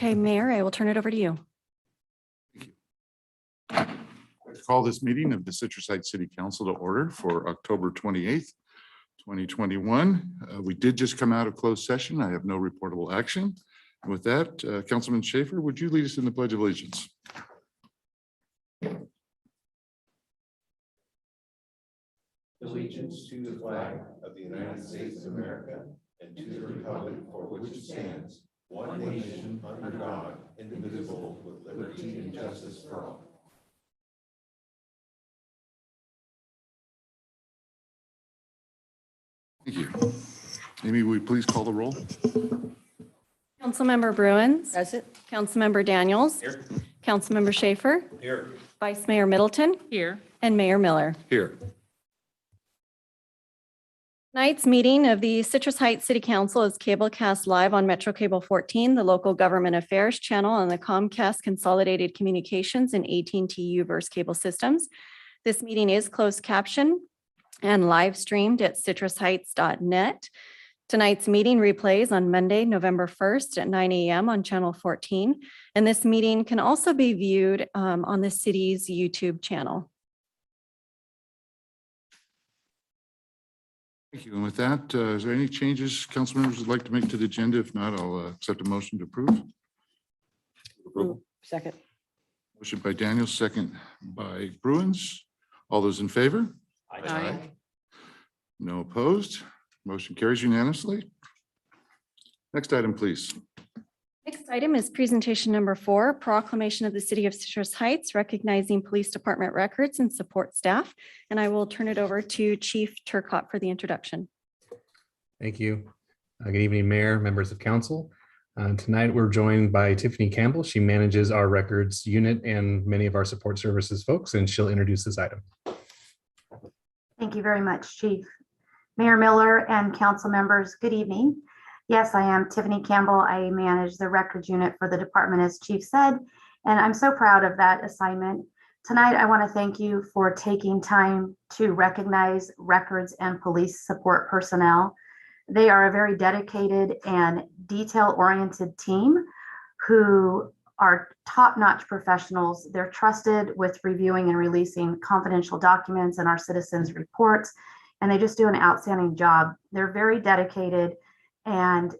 Okay, Mayor, I will turn it over to you. Thank you. I call this meeting of the Citrus Heights City Council to order for October 28th, 2021. We did just come out of closed session. I have no reportable action. And with that, Councilman Schaefer, would you lead us in the Pledge of Allegiance? Allegiance to the flag of the United States of America and to the republic for which it stands, one nation under God, indivisible, with liberty and justice for all. Thank you. Amy, will you please call the roll? Councilmember Bruins. Present. Councilmember Daniels. Here. Councilmember Schaefer. Here. Vice Mayor Middleton. Here. And Mayor Miller. Here. Tonight's meeting of the Citrus Heights City Council is cablecast live on Metro Cable 14, the local government affairs channel on the Comcast Consolidated Communications and AT&T Uverse cable systems. This meeting is closed caption and live streamed at citrusheights.net. Tonight's meeting replays on Monday, November 1st at 9 a.m. on Channel 14. And this meeting can also be viewed on the city's YouTube channel. Thank you. And with that, is there any changes council members would like to make to the agenda? If not, I'll accept a motion to approve. Second. Motion by Daniels, second by Bruins. All those in favor? Aye. No opposed. Motion carries unanimously. Next item, please. Next item is presentation number 4, Proclamation of the City of Citrus Heights recognizing police department records and support staff. And I will turn it over to Chief Turcotte for the introduction. Thank you. Good evening, Mayor, members of council. Tonight, we're joined by Tiffany Campbell. She manages our records unit and many of our support services folks, and she'll introduce this item. Thank you very much, Chief. Mayor Miller and council members, good evening. Yes, I am Tiffany Campbell. I manage the records unit for the department, as Chief said, and I'm so proud of that assignment. Tonight, I want to thank you for taking time to recognize records and police support personnel. They are a very dedicated and detail-oriented team who are top-notch professionals. They're trusted with reviewing and releasing confidential documents and our citizens' reports, and they just do an outstanding job. They're very dedicated. And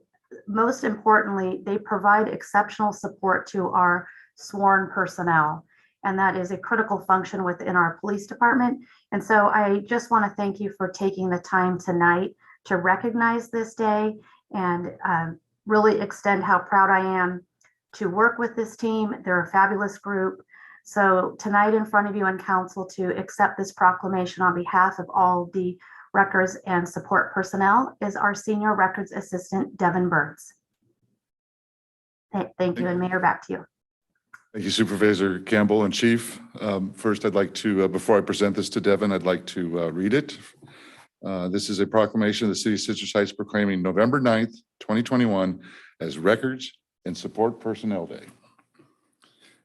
most importantly, they provide exceptional support to our sworn personnel. And that is a critical function within our police department. And so I just want to thank you for taking the time tonight to recognize this day and really extend how proud I am to work with this team. They're a fabulous group. So tonight in front of you and council to accept this proclamation on behalf of all the records and support personnel is our senior records assistant, Devin Burns. Thank you, and Mayor, back to you. Thank you, Supervisor Campbell and Chief. First, I'd like to, before I present this to Devin, I'd like to read it. This is a proclamation of the City of Citrus Heights proclaiming November 9th, 2021 as Records and Support Personnel Day.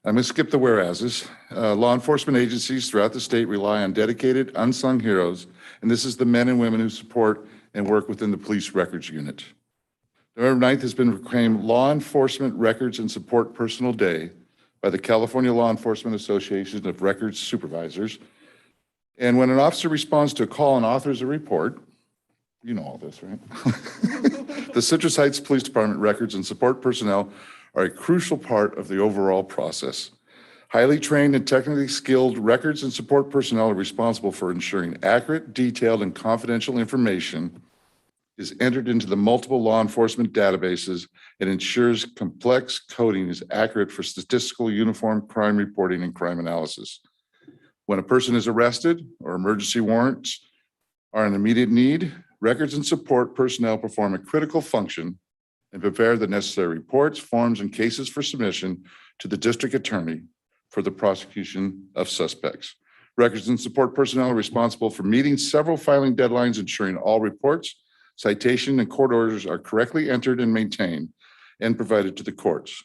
I'm going to skip the whereases. Law enforcement agencies throughout the state rely on dedicated, unsung heroes, and this is the men and women who support and work within the police records unit. November 9th has been proclaimed Law Enforcement Records and Support Personnel Day by the California Law Enforcement Association of Records Supervisors. And when an officer responds to a call and authors a report, you know all this, right? The Citrus Heights Police Department records and support personnel are a crucial part of the overall process. Highly trained and technically skilled records and support personnel are responsible for ensuring accurate, detailed, and confidential information is entered into the multiple law enforcement databases and ensures complex coding is accurate for statistical uniform crime reporting and crime analysis. When a person is arrested or emergency warrants are in immediate need, records and support personnel perform a critical function and prepare the necessary reports, forms, and cases for submission to the district attorney for the prosecution of suspects. Records and support personnel are responsible for meeting several filing deadlines, ensuring all reports, citation, and court orders are correctly entered and maintained and provided to the courts.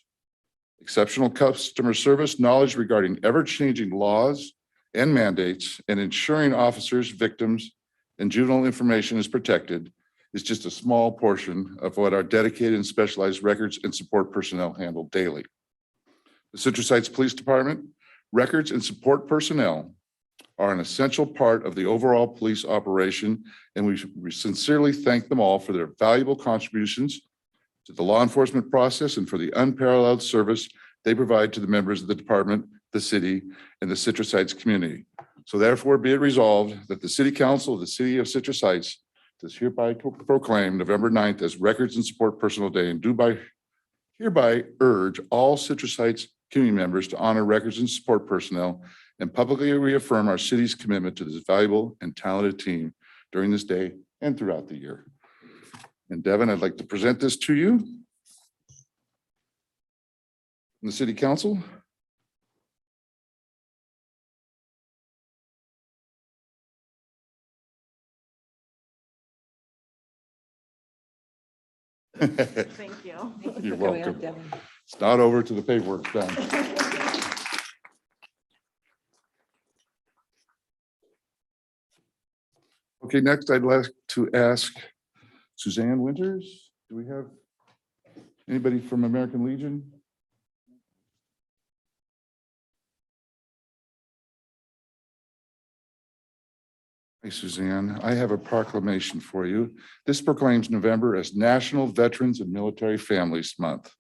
Exceptional customer service, knowledge regarding ever-changing laws and mandates, and ensuring officers, victims, and juvenile information is protected, is just a small portion of what our dedicated and specialized records and support personnel handle daily. The Citrus Heights Police Department records and support personnel are an essential part of the overall police operation, and we sincerely thank them all for their valuable contributions to the law enforcement process and for the unparalleled service they provide to the members of the department, the city, and the Citrus Heights community. So therefore be it resolved that the City Council of the City of Citrus Heights does hereby proclaim November 9th as Records and Support Personnel Day, and do hereby urge all Citrus Heights community members to honor records and support personnel and publicly reaffirm our city's commitment to this valuable and talented team during this day and throughout the year. And Devin, I'd like to present this to you from the City Council. Thank you. You're welcome. It's not over till the paperwork's done. Okay, next I'd like to ask Suzanne Winters. Do we have anybody from American Legion? Hey, Suzanne, I have a proclamation for you. This proclaims November as National Veterans and Military Families Month.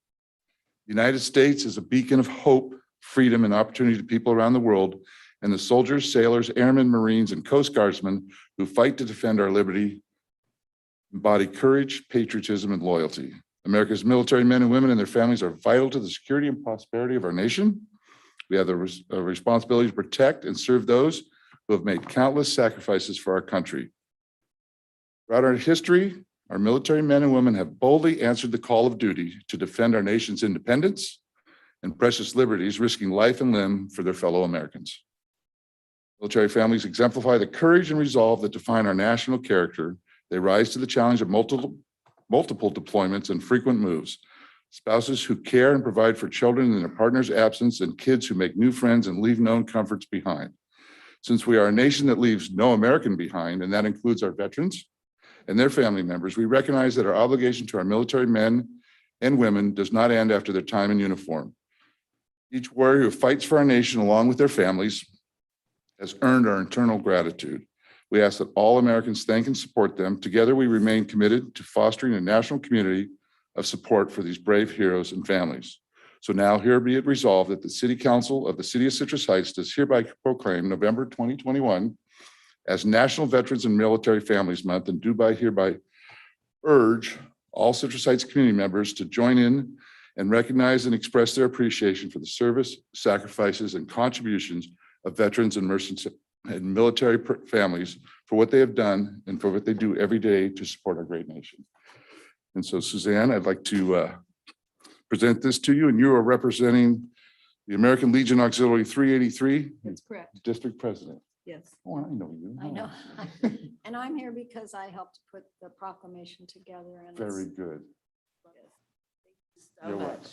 The United States is a beacon of hope, freedom, and opportunity to people around the world, and the soldiers, sailors, airmen, Marines, and Coast Guardsmen who fight to defend our liberty embody courage, patriotism, and loyalty. America's military men and women and their families are vital to the security and prosperity of our nation. We have the responsibility to protect and serve those who have made countless sacrifices for our country. Throughout our history, our military men and women have boldly answered the call of duty to defend our nation's independence and precious liberties, risking life and limb for their fellow Americans. Military families exemplify the courage and resolve that define our national character. They rise to the challenge of multiple deployments and frequent moves. Spouses who care and provide for children in their partner's absence, and kids who make new friends and leave known comforts behind. Since we are a nation that leaves no American behind, and that includes our veterans and their family members, we recognize that our obligation to our military men and women does not end after their time in uniform. Each warrior who fights for our nation along with their families has earned our eternal gratitude. We ask that all Americans thank and support them. Together, we remain committed to fostering a national community of support for these brave heroes and families. So now here be it resolved that the City Council of the City of Citrus Heights does hereby proclaim November 2021 as National Veterans and Military Families Month, and do hereby urge all Citrus Heights community members to join in and recognize and express their appreciation for the service, sacrifices, and contributions of veterans and military families for what they have done and for what they do every day to support our great nation. And so, Suzanne, I'd like to present this to you, and you are representing the American Legion Auxiliary 383. That's correct. District President. Yes, Oh, I know you. I know. And I'm here because I helped put the proclamation together. And Very good. so You're much. welcome.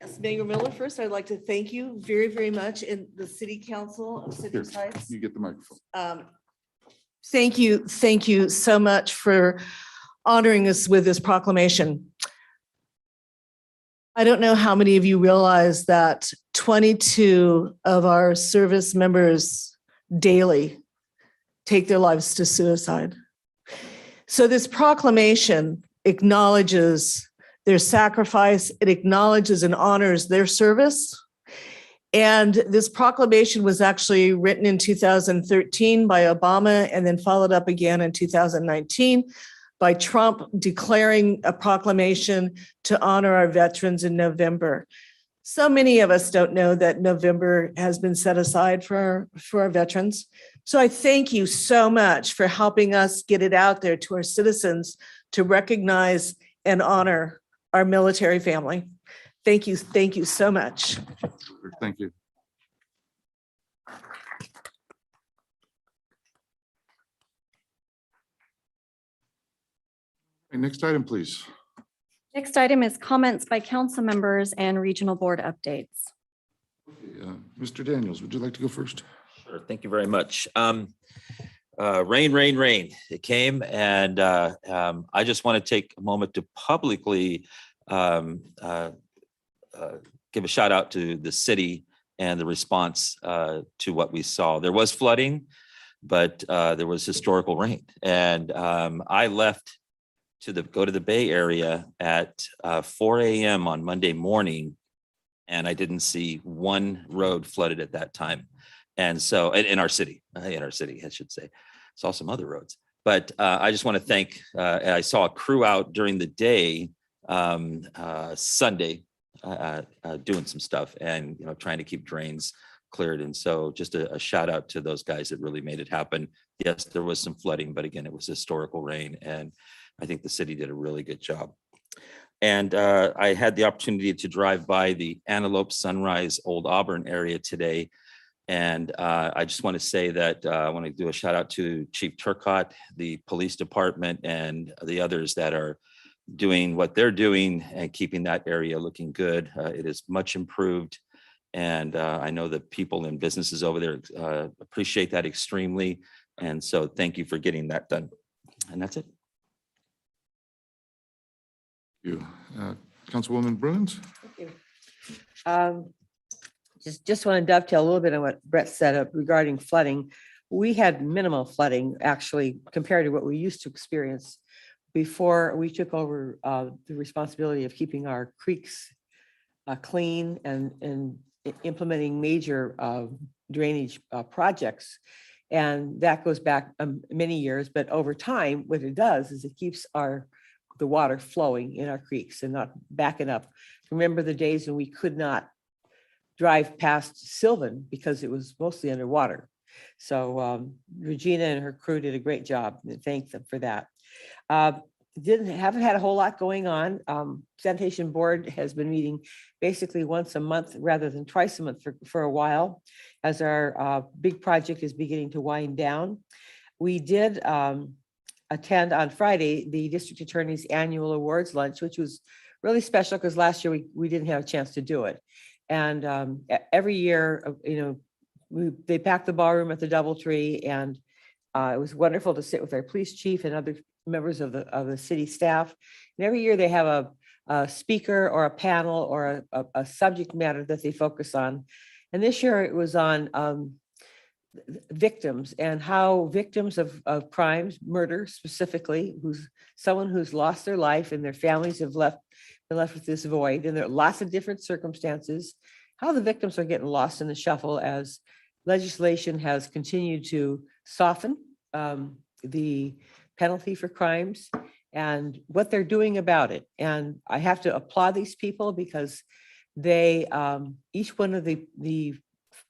Yes, Mayor Miller, first, I'd like to thank you very, very much in the City Council of Here, Citrus Heights. you get the microphone. Thank you so much for honoring us with this proclamation. I don't know how many of you realize that 22 of our service members daily take their lives to suicide. So this proclamation acknowledges their sacrifice, it acknowledges and honors their service. And this proclamation was actually written in 2013 by Obama and then followed up again in 2019 by Trump, declaring a proclamation to honor our veterans in November. So many of us don't know that November has been set aside for our veterans. So I thank you so much for helping us get it out there to our citizens to recognize and honor our military family. Thank you so much. Thank you. Okay, next item, please. Next item is comments by council members and regional board updates. Mr. Daniels, would you like to go first? Sure. Thank you very much. Rain, rain, rain. It came, and I just want to take a moment to publicly give a shout out to the city and the response to what we saw. There was flooding, but there was historical rain, and I left to go to the Bay Area at 4 a.m. on Monday morning, and I didn't see one road flooded at that time. And so in our city, I should say, saw some other roads. But I just want to thank, I saw a crew out during the day, Sunday, doing some stuff and, trying to keep drains cleared. And so just a shout out to those guys that really made it happen. Yes, there was some flooding, but again, it was historical rain. And I think the city did a really good job. And I had the opportunity to drive by the Antelope Sunrise Old Auburn area today. And I just want to say that I want to do a shout out to Chief Turcotte, the police department, and the others that are doing what they're doing and keeping that area looking good. It is much improved. And I know that people and businesses over there appreciate that extremely. And so thank you for getting that done. And that's it. Thank you. Councilwoman Bruins? Thank you. Just want to dovetail a little bit on what Brett said regarding flooding. We had minimal flooding actually compared to what we used to experience before we took over the responsibility of keeping our creeks clean and implementing major drainage projects. And that goes back many years, but over time, what it does is it keeps the water flowing in our creeks and not backing up. Remember the days when we could not drive past Sylvan because it was mostly underwater. So Regina and her crew did a great job, and thank them for that. Haven't had a whole lot going on. Sanitation Board has been meeting basically once a month rather than twice a month for a while, as our big project is beginning to wind down. We did attend on Friday the District Attorney's Annual Awards Lunch, which was really special because last year we didn't have a chance to do it. And every year, they packed the ballroom at the DoubleTree, and it was wonderful to sit with our police chief and other members of the city staff. And every year they have a speaker or a panel or a subject matter that they focus on. And this year it was on victims and how victims of crimes, murder specifically, someone who's lost their life and their families have been left with this void, and there are lots of different circumstances, how the victims are getting lost in the shuffle as legislation has continued to soften the penalty for crimes and what they're doing about it. And I have to applaud these people because they, each one of the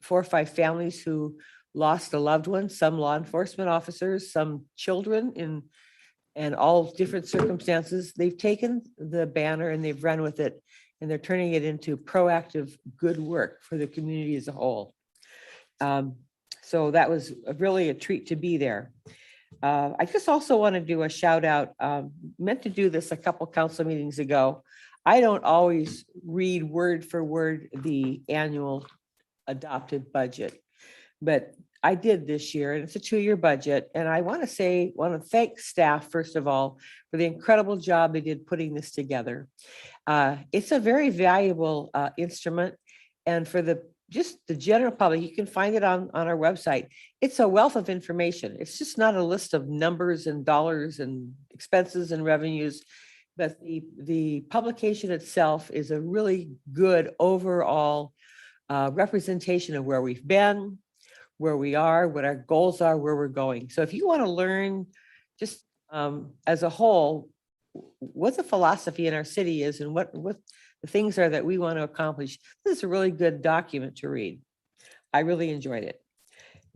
4 or 5 families who lost a loved one, some law enforcement officers, some children and all different circumstances, they've taken the banner and they've run with it, and they're turning it into proactive good work for the community as a whole. So that was really a treat to be there. I just also want to do a shout out, meant to do this a couple council meetings ago. I don't always read word for word the annual adopted budget, but I did this year, and it's a 2-year budget. And I want to thank staff, first of all, for the incredible job they did putting this together. It's a very valuable instrument. And for just the general public, you can find it on our website. It's a wealth of information. It's just not a list of numbers and dollars and expenses and revenues, but the publication itself is a really good overall representation of where we've been, where we are, what our goals are, where we're going. So if you want to learn just as a whole, what the philosophy in our city is and what the things are that we want to accomplish, this is a really good document to read. I really enjoyed it.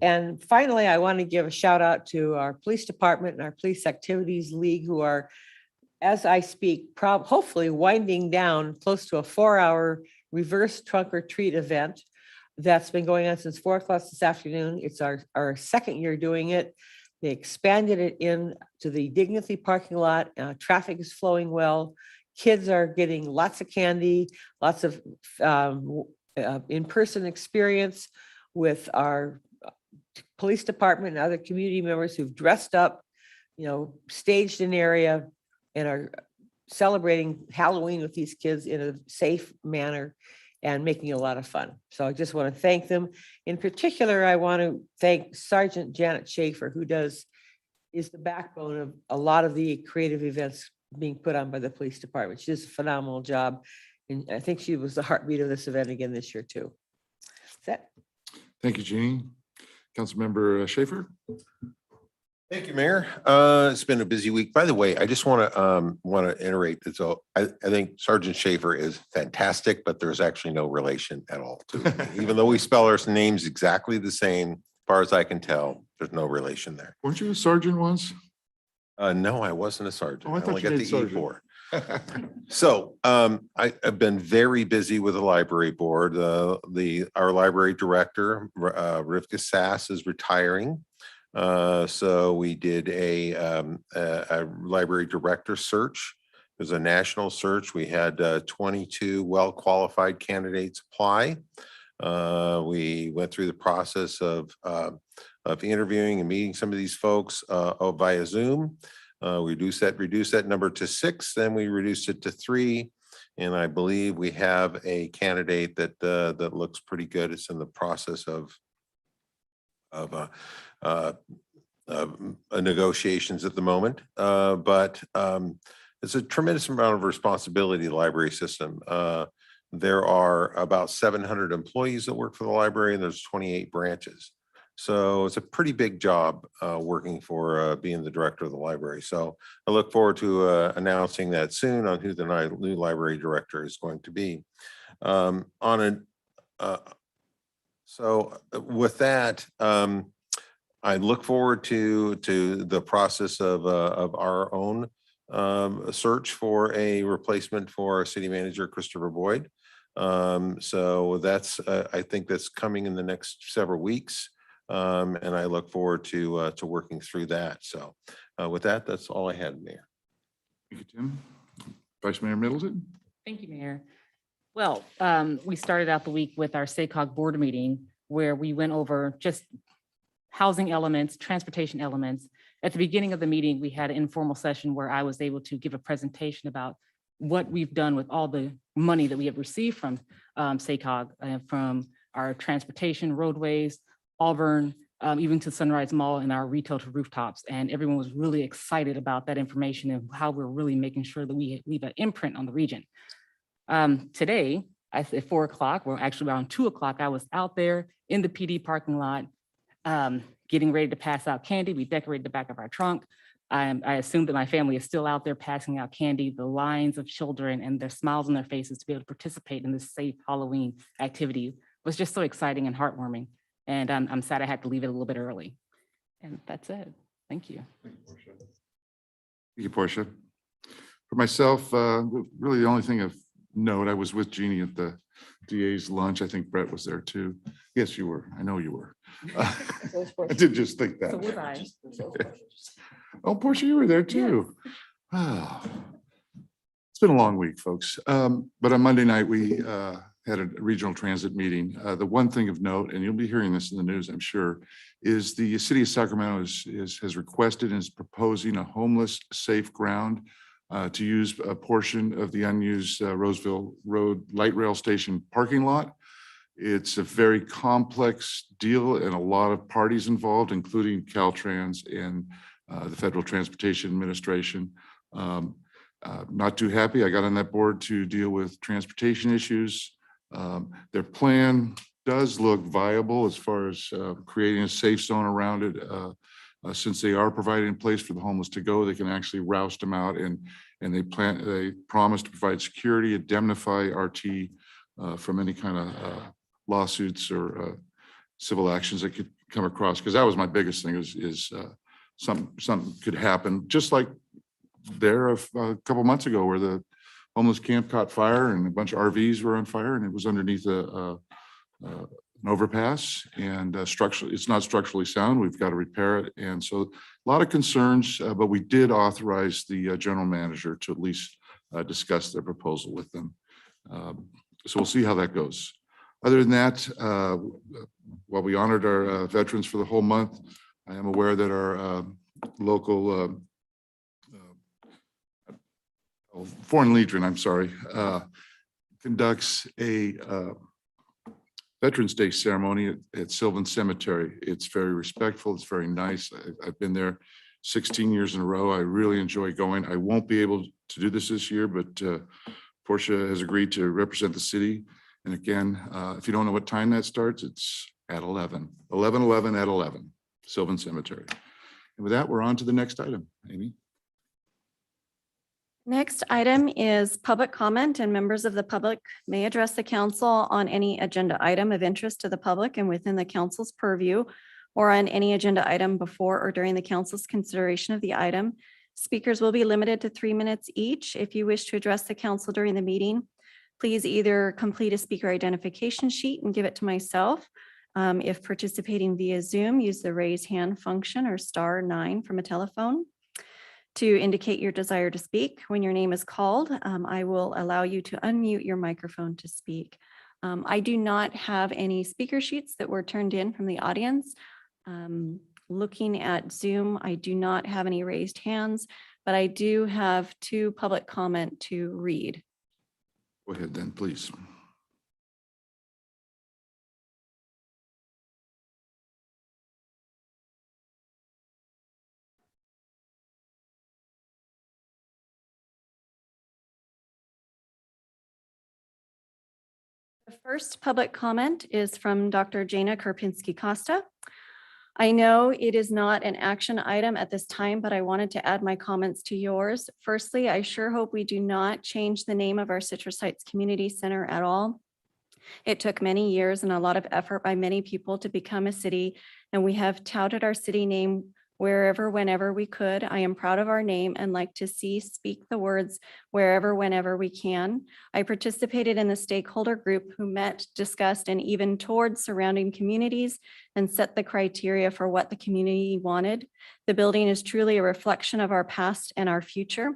And finally, I want to give a shout out to our police department and our police activities league, who are, as I speak, hopefully winding down close to a 4-hour reverse trunk or treat event that's been going on since 4 o'clock this afternoon. It's our second year doing it. They expanded it in to the Dignity parking lot. Traffic is flowing well. Kids are getting lots of candy, lots of in-person experience with our police department and other community members who've dressed up, staged an area and are celebrating Halloween with these kids in a safe manner and making it a lot of fun. So I just want to thank them. In particular, I want to thank Sergeant Janet Schaefer, who is the backbone of a lot of the creative events being put on by the police department. She does a phenomenal job. And I think she was the heartbeat of this event again this year too. That's it. Thank you, Jeannie. Councilmember Schaefer. Thank you, Mayor. It's been a busy week. By the way, I just want to iterate that. So I think Sergeant Schaefer is fantastic, but there's actually no relation at all to me. Even though we spell our names exactly the same, as far as I can tell, there's no relation there. Weren't you a sergeant once? No, I wasn't a sergeant. Oh, I thought only you got did the sergeant. E4. So I've been very busy with the library board. Our library director, Rivka Sass, is retiring. So we did a library director search. It was a national search. We had 22 well-qualified candidates apply. We went through the process of interviewing and meeting some of these folks via Zoom. We reduced that number to 6, then we reduced it to 3. And I believe we have a candidate that looks pretty good. It's in the process of negotiations at the moment, but it's a tremendous amount of responsibility in the library system. There are about 700 employees that work for the library, and there's 28 branches. So it's a pretty big job working for being the director of the library. So I look forward to announcing that soon on who the new library director is going to be. So with that, I look forward to the process of our own search for a replacement for our city manager, Christopher Boyd. So that's I think that's coming in the next several weeks, and I look forward to working through that. So with that, that's all I had, Mayor. Thank you, Tim. Vice Mayor Middleton. Thank you, Mayor. Well, we started out the week with our SACOG board meeting where we went over just housing elements, transportation elements. At the beginning of the meeting, we had an informal session where I was able to give a presentation about what we've done with all the money that we have received from SACOG, from our transportation, roadways, Auburn, even to Sunrise Mall and our retail to rooftops. And everyone was really excited about that information and how we're really making sure that we leave an imprint on the region. Today, at 4 o'clock, well, actually around 2 o'clock, I was out there in the PD parking lot, getting ready to pass out candy. We decorated the back of our trunk. I assume that my family is still out there passing out candy, the lines of children and their smiles on their faces to be able to participate in this safe Halloween activity was just so exciting and heartwarming. And I'm sad I had to leave it a little bit early. And that's it. Thank you. Thank you, Portia. For myself, really the only thing of note, I was with Jeannie at the DA's lunch. I think Brett was there too. Yes, you were. I know you were. I did just think that. So was I. Oh, Portia, you were there too. Wow. It's been a long week, folks. But on Monday night, we had a regional transit meeting. The one thing of note, and you'll be hearing this in the news, I'm sure, is the city of Sacramento has requested and is proposing a homeless safe ground to use a portion of the unused Roseville Road Light Rail Station parking lot. It's a very complex deal and a lot of parties involved, including Caltrans and the Federal Transportation Administration. Not too happy. I got on that board to deal with transportation issues. Their plan does look viable as far as creating a safe zone around it. Since they are providing a place for the homeless to go, they can actually roust them out, and they promise to provide security, indemnify RT from any kind of lawsuits or civil actions that could come across. Because that was my biggest thing is something could happen, just like there a couple months ago where the homeless camp caught fire and a bunch of RVs were on fire, and it was underneath an overpass, and it's not structurally sound. We've got to repair it. And so a lot of concerns, but we did authorize the general manager to at least discuss their proposal with them. So we'll see how that goes. Other than that, while we honored our veterans for the whole month, I am aware that our local Foreign Legion, I'm sorry, conducts a Veterans Day ceremony at Sylvan Cemetery. It's very respectful. It's very nice. I've been there 16 years in a row. I really enjoy going. I won't be able to do this year, but Portia has agreed to represent the city. And again, if you don't know what time that starts, it's at 11:11 at 11, Sylvan Cemetery. And with that, we're on to the next item. Amy. Next item is public comment, and members of the public may address the council on any agenda item of interest to the public and within the council's purview, or on any agenda item before or during the council's consideration of the item. Speakers will be limited to 3 minutes each. If you wish to address the council during the meeting, please either complete a speaker identification sheet and give it to myself. If participating via Zoom, use the raise hand function or *9 from a telephone to indicate your desire to speak. When your name is called, I will allow you to unmute your microphone to speak. I do not have any speaker sheets that were turned in from the audience. Looking at Zoom, I do not have any raised hands, but I do have 2 public comment to read. Go ahead then, please. The first public comment is from Dr. Jana Karpinski-Costa. I know it is not an action item at this time, but I wanted to add my comments to yours. Firstly, I sure hope we do not change the name of our Citrus Heights Community Center at all. It took many years and a lot of effort by many people to become a city, and we have touted our city name wherever, whenever we could. I am proud of our name and like to speak the words wherever, whenever we can. I participated in the stakeholder group who met, discussed, and even toured surrounding communities and set the criteria for what the community wanted. The building is truly a reflection of our past and our future.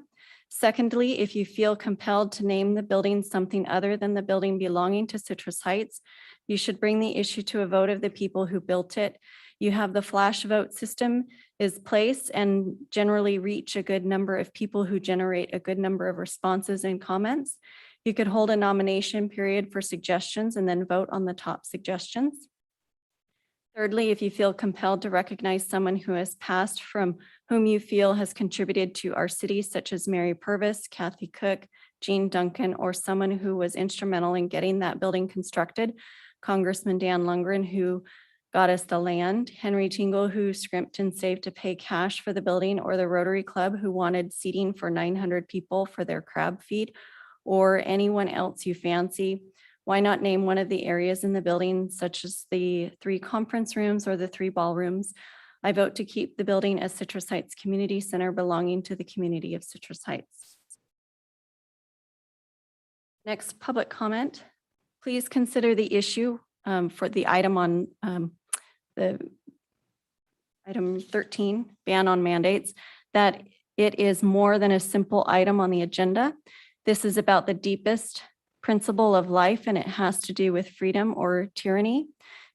Secondly, if you feel compelled to name the building something other than the building belonging to Citrus Heights, you should bring the issue to a vote of the people who built it. You have the flash vote system is placed and generally reach a good number of people who generate a good number of responses and comments. You could hold a nomination period for suggestions and then vote on the top suggestions. Thirdly, if you feel compelled to recognize someone who has passed from whom you feel has contributed to our city, such as Mary Purvis, Kathy Cook, Jean Duncan, or someone who was instrumental in getting that building constructed, Congressman Dan Lundgren, who got us the land, Henry Tingle, who scrimped and saved to pay cash for the building, or the Rotary Club, who wanted seating for 900 people for their crab feed, or anyone else you fancy. Why not name one of the areas in the building, such as the 3 conference rooms or the 3 ballrooms? I vote to keep the building as Citrus Heights Community Center belonging to the community of Citrus Heights. Next public comment. Please consider the issue for the item on the item 13, ban on mandates, that it is more than a simple item on the agenda. This is about the deepest principle of life, and it has to do with freedom or tyranny.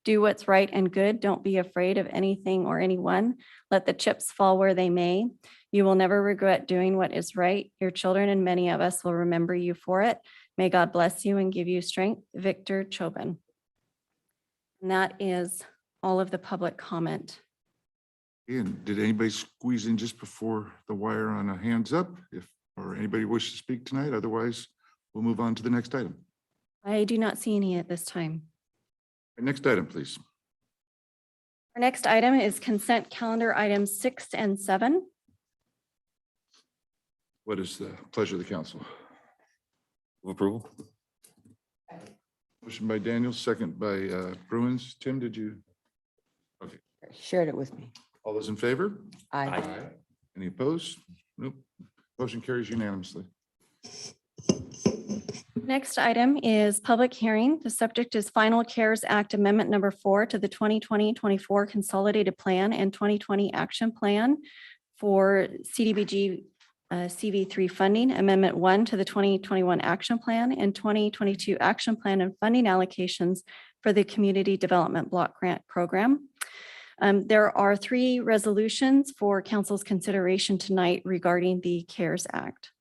Do what's right and good. Don't be afraid of anything or anyone. Let the chips fall where they may. You will never regret doing what is right. Your children and many of us will remember you for it. May God bless you and give you strength. Victor Chobin. And that is all of the public comment. And did anybody squeeze in just before the wire on a hands up? Or anybody wish to speak tonight? Otherwise, we'll move on to the next item. I do not see any at this time. Next item, please. Our next item is consent calendar items 6 and 7. What is the pleasure of the council? Move approval. Motion by Daniel, second by Bruins. Tim, did you? Okay. Shared it with me. All those in favor? Aye. Any opposed? Nope. Motion carries unanimously. Next item is public hearing. The subject is Final CARES Act Amendment Number 4 to the 2020-24 Consolidated Plan and 2020 Action Plan for CDBG CV3 funding, Amendment 1 to the 2021 Action Plan and 2022 Action Plan and funding allocations for the Community Development Block Grant Program. There are 3 resolutions for council's consideration tonight regarding the CARES Act.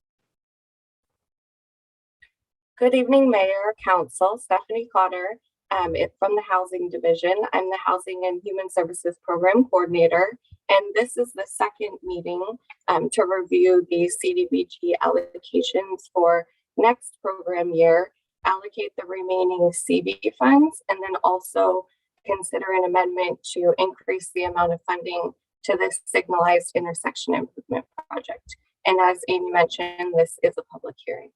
Good evening, Mayor, Council, Stephanie Cotter, from the Housing Division. I'm the Housing and Human Services Program Coordinator, and this is the second meeting to review the CDBG allocations for next program year, allocate the remaining CV funds, and then also consider an amendment to increase the amount of funding to this signalized intersection improvement project. And as Amy mentioned, this is a public hearing.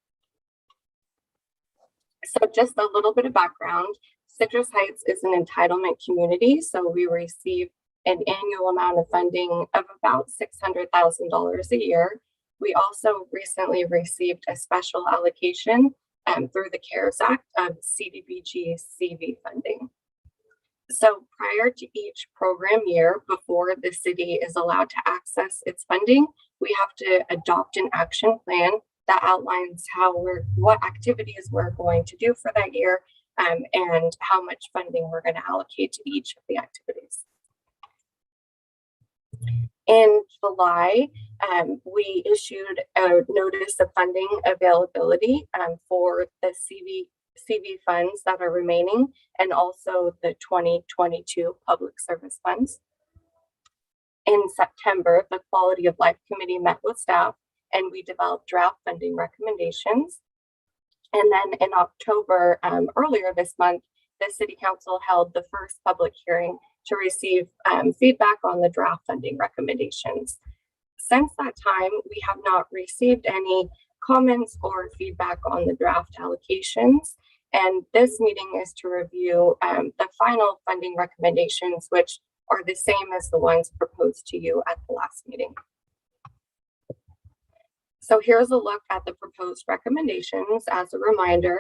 So just a little bit of background, Citrus Heights is an entitlement community. So we receive an annual amount of funding of about $600,000 a year. We also recently received a special allocation through the CARES Act of CDBG CV funding. So prior to each program year, before the city is allowed to access its funding, we have to adopt an action plan that outlines what activities we're going to do for that year and how much funding we're going to allocate to each of the activities. In July, we issued a notice of funding availability for the CV funds that are remaining and also the 2022 public service funds. In September, the Quality of Life Committee met with staff and we developed draft funding recommendations. And then in October, earlier this month, the City Council held the first public hearing to receive feedback on the draft funding recommendations. Since that time, we have not received any comments or feedback on the draft allocations. And this meeting is to review the final funding recommendations, which are the same as the ones proposed to you at the last meeting. So here's a look at the proposed recommendations. As a reminder,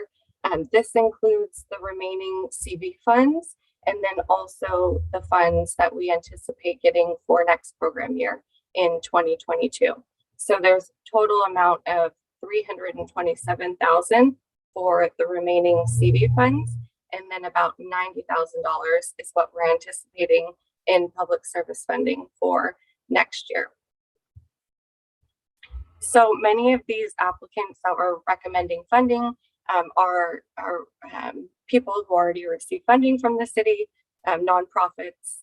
this includes the remaining CV funds and then also the funds that we anticipate getting for next program year in 2022. So there's a total amount of $327,000 for the remaining CV funds, and then about $90,000 is what we're anticipating in public service funding for next year. So many of these applicants that are recommending funding are people who already receive funding from the city, nonprofits,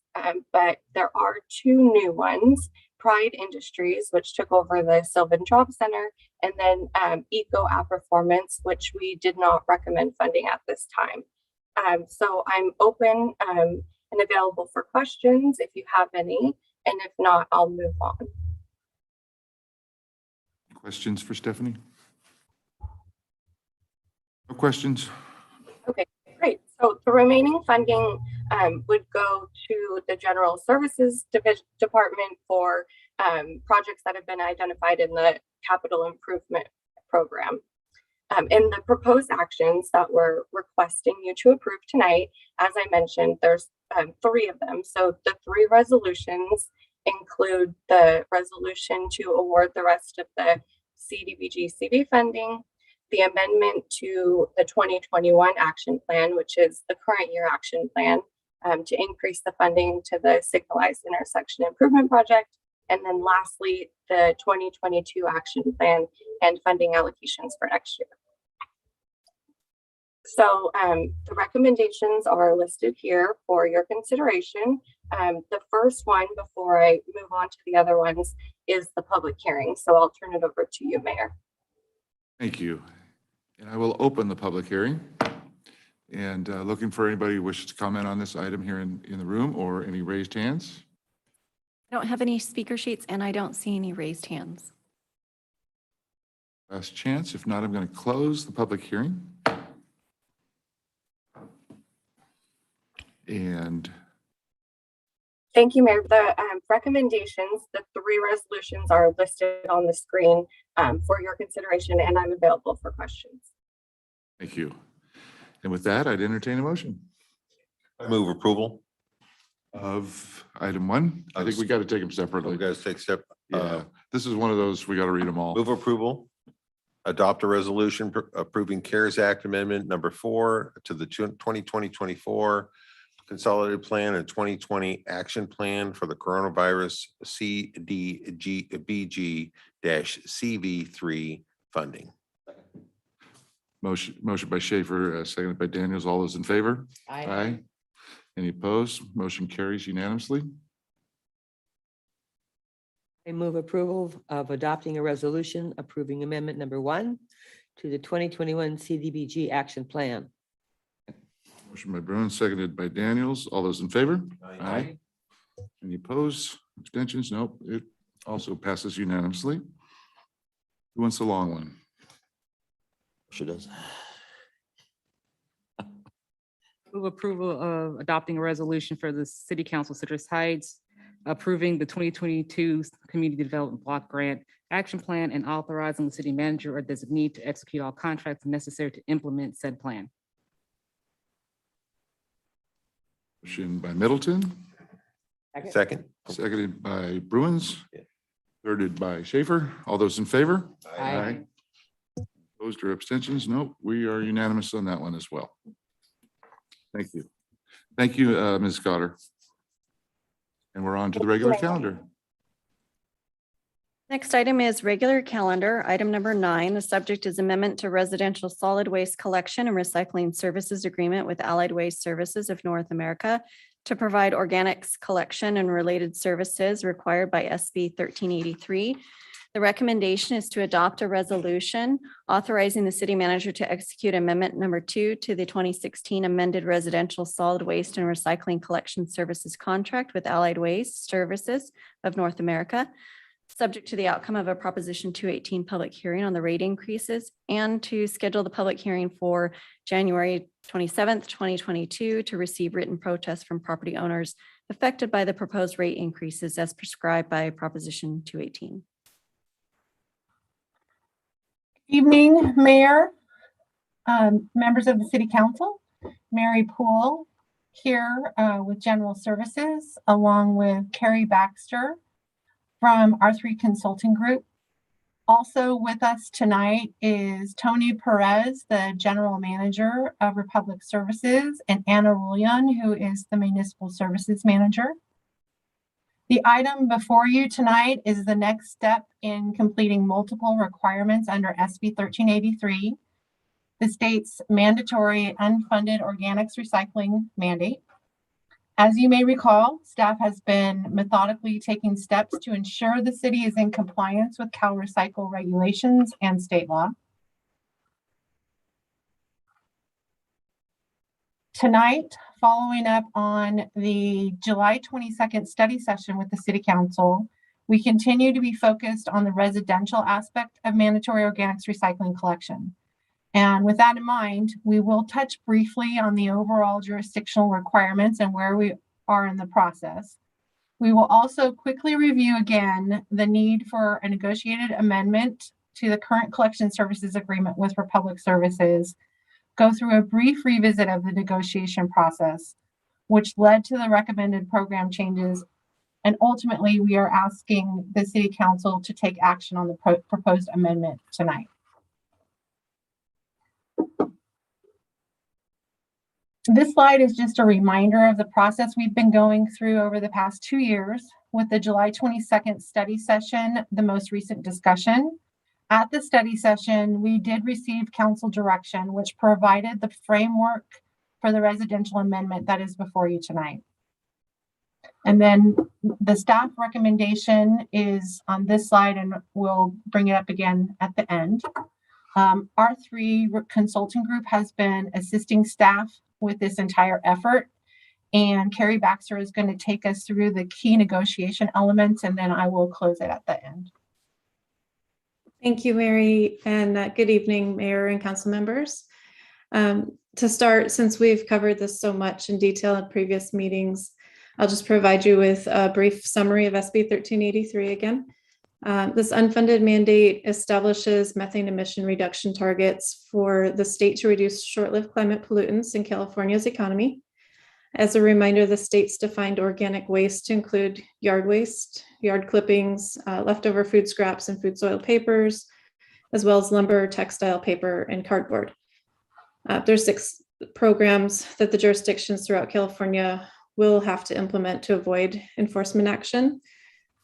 but there are 2 new ones, Pride Industries, which took over the Sylvan Job Center, and then Eco App Performance, which we did not recommend funding at this time. So I'm open and available for questions if you have any, and if not, I'll move on. Questions for Stephanie? No questions? Okay, great. So the remaining funding would go to the General Services Department for projects that have been identified in the Capital Improvement Program. In the proposed actions that we're requesting you to approve tonight, as I mentioned, there's 3 of them. So the 3 resolutions include the resolution to award the rest of the CDBG CV funding, the amendment to the 2021 action plan, which is the current year action plan, to increase the funding to the signalized intersection improvement project, and then lastly, the 2022 action plan and funding allocations for next year. So the recommendations are listed here for your consideration. The first one, before I move on to the other ones, is the public hearing. So I'll turn it over to you, Mayor. Thank you. And I will open the public hearing. And looking for anybody who wishes to comment on this item here in the room or any raised hands. I don't have any speaker sheets and I don't see any raised hands. Last chance. If not, I'm going to close the public hearing. And thank you, Mayor. The recommendations, the 3 resolutions are listed on the screen for your consideration, and I'm available for questions. thank you. And with that, I'd entertain a motion I move approval. of item 1. I think we got to take them separately. We got to take step. Yeah, this is one of those, we got to read them all. Move approval. Adopt a resolution approving CARES Act Amendment number 4 to the 2020-24 Consolidated Plan and 2020 Action Plan for the Coronavirus CDBG-CV3 funding. Motion by Schaefer, seconded by Daniels. All those in favor? Aye. Any opposed? Motion carries unanimously. I move approval of adopting a resolution approving amendment number 1 to the 2021 CDBG action plan. Motion by Bruin, seconded by Daniels. All those in favor? Aye. Any opposed? Abstentions? Nope. It also passes unanimously. Who wants the long one? She does. Move approval of adopting a resolution for the City Council Citrus Heights, approving the 2022 Community Development Block Grant Action Plan and authorizing the city manager or designee to execute all contracts necessary to implement said plan. Motion by Middleton, Second. seconded by Bruins, thirded by Schaefer. All those in favor? Aye. Opposed or abstentions? Nope, we are unanimous on that one as well. Thank you. Thank you, Ms. Cotter. And we're on to the regular calendar. Next item is regular calendar. Item number 9. The subject is amendment to residential solid waste collection and recycling services agreement with Allied Waste Services of North America to provide organics collection and related services required by SB 1383. The recommendation is to adopt a resolution authorizing the city manager to execute amendment number 2 to the 2016 amended residential solid waste and recycling collection services contract with Allied Waste Services of North America, subject to the outcome of a Proposition 218 public hearing on the rate increases, and to schedule the public hearing for January 27th, 2022 to receive written protests from property owners affected by the proposed rate increases as prescribed by Proposition 218. Evening, Mayor, members of the City Council, Mary Poole here with General Services, along with Carrie Baxter from R3 Consulting Group. Also with us tonight is Tony Perez, the General Manager of Republic Services, and Anna Rullion, who is the Municipal Services Manager. The item before you tonight is the next step in completing multiple requirements under SB 1383, the state's mandatory unfunded organics recycling mandate. As you may recall, staff has been methodically taking steps to ensure the city is in compliance with CalRecycle regulations and state law. Tonight, following up on the July 22nd study session with the City Council, we continue to be focused on the residential aspect of mandatory organics recycling collection. And with that in mind, we will touch briefly on the overall jurisdictional requirements and where we are in the process. We will also quickly review again the need for a negotiated amendment to the current collection services agreement with Republic Services, go through a brief revisit of the negotiation process, which led to the recommended program changes. And ultimately, we are asking the City Council to take action on the proposed amendment tonight. This slide is just a reminder of the process we've been going through over the past 2 years, with the July 22nd study session, the most recent discussion. At the study session, we did receive council direction, which provided the framework for the residential amendment that is before you tonight. And then the staff recommendation is on this slide, and we'll bring it up again at the end. R3 Consulting Group has been assisting staff with this entire effort, and Carrie Baxter is going to take us through the key negotiation elements, and then I will close it at the end. Thank you, Mary, and good evening, Mayor and council members. To start, since we've covered this so much in detail in previous meetings, I'll just provide you with a brief summary of SB 1383 again. This unfunded mandate establishes methane emission reduction targets for the state to reduce short-lived climate pollutants in California's economy. As a reminder, the state's defined organic waste to include yard waste, yard clippings, leftover food scraps and food soil papers, as well as lumber, textile, paper, and cardboard. There's 6 programs that the jurisdictions throughout California will have to implement to avoid enforcement action.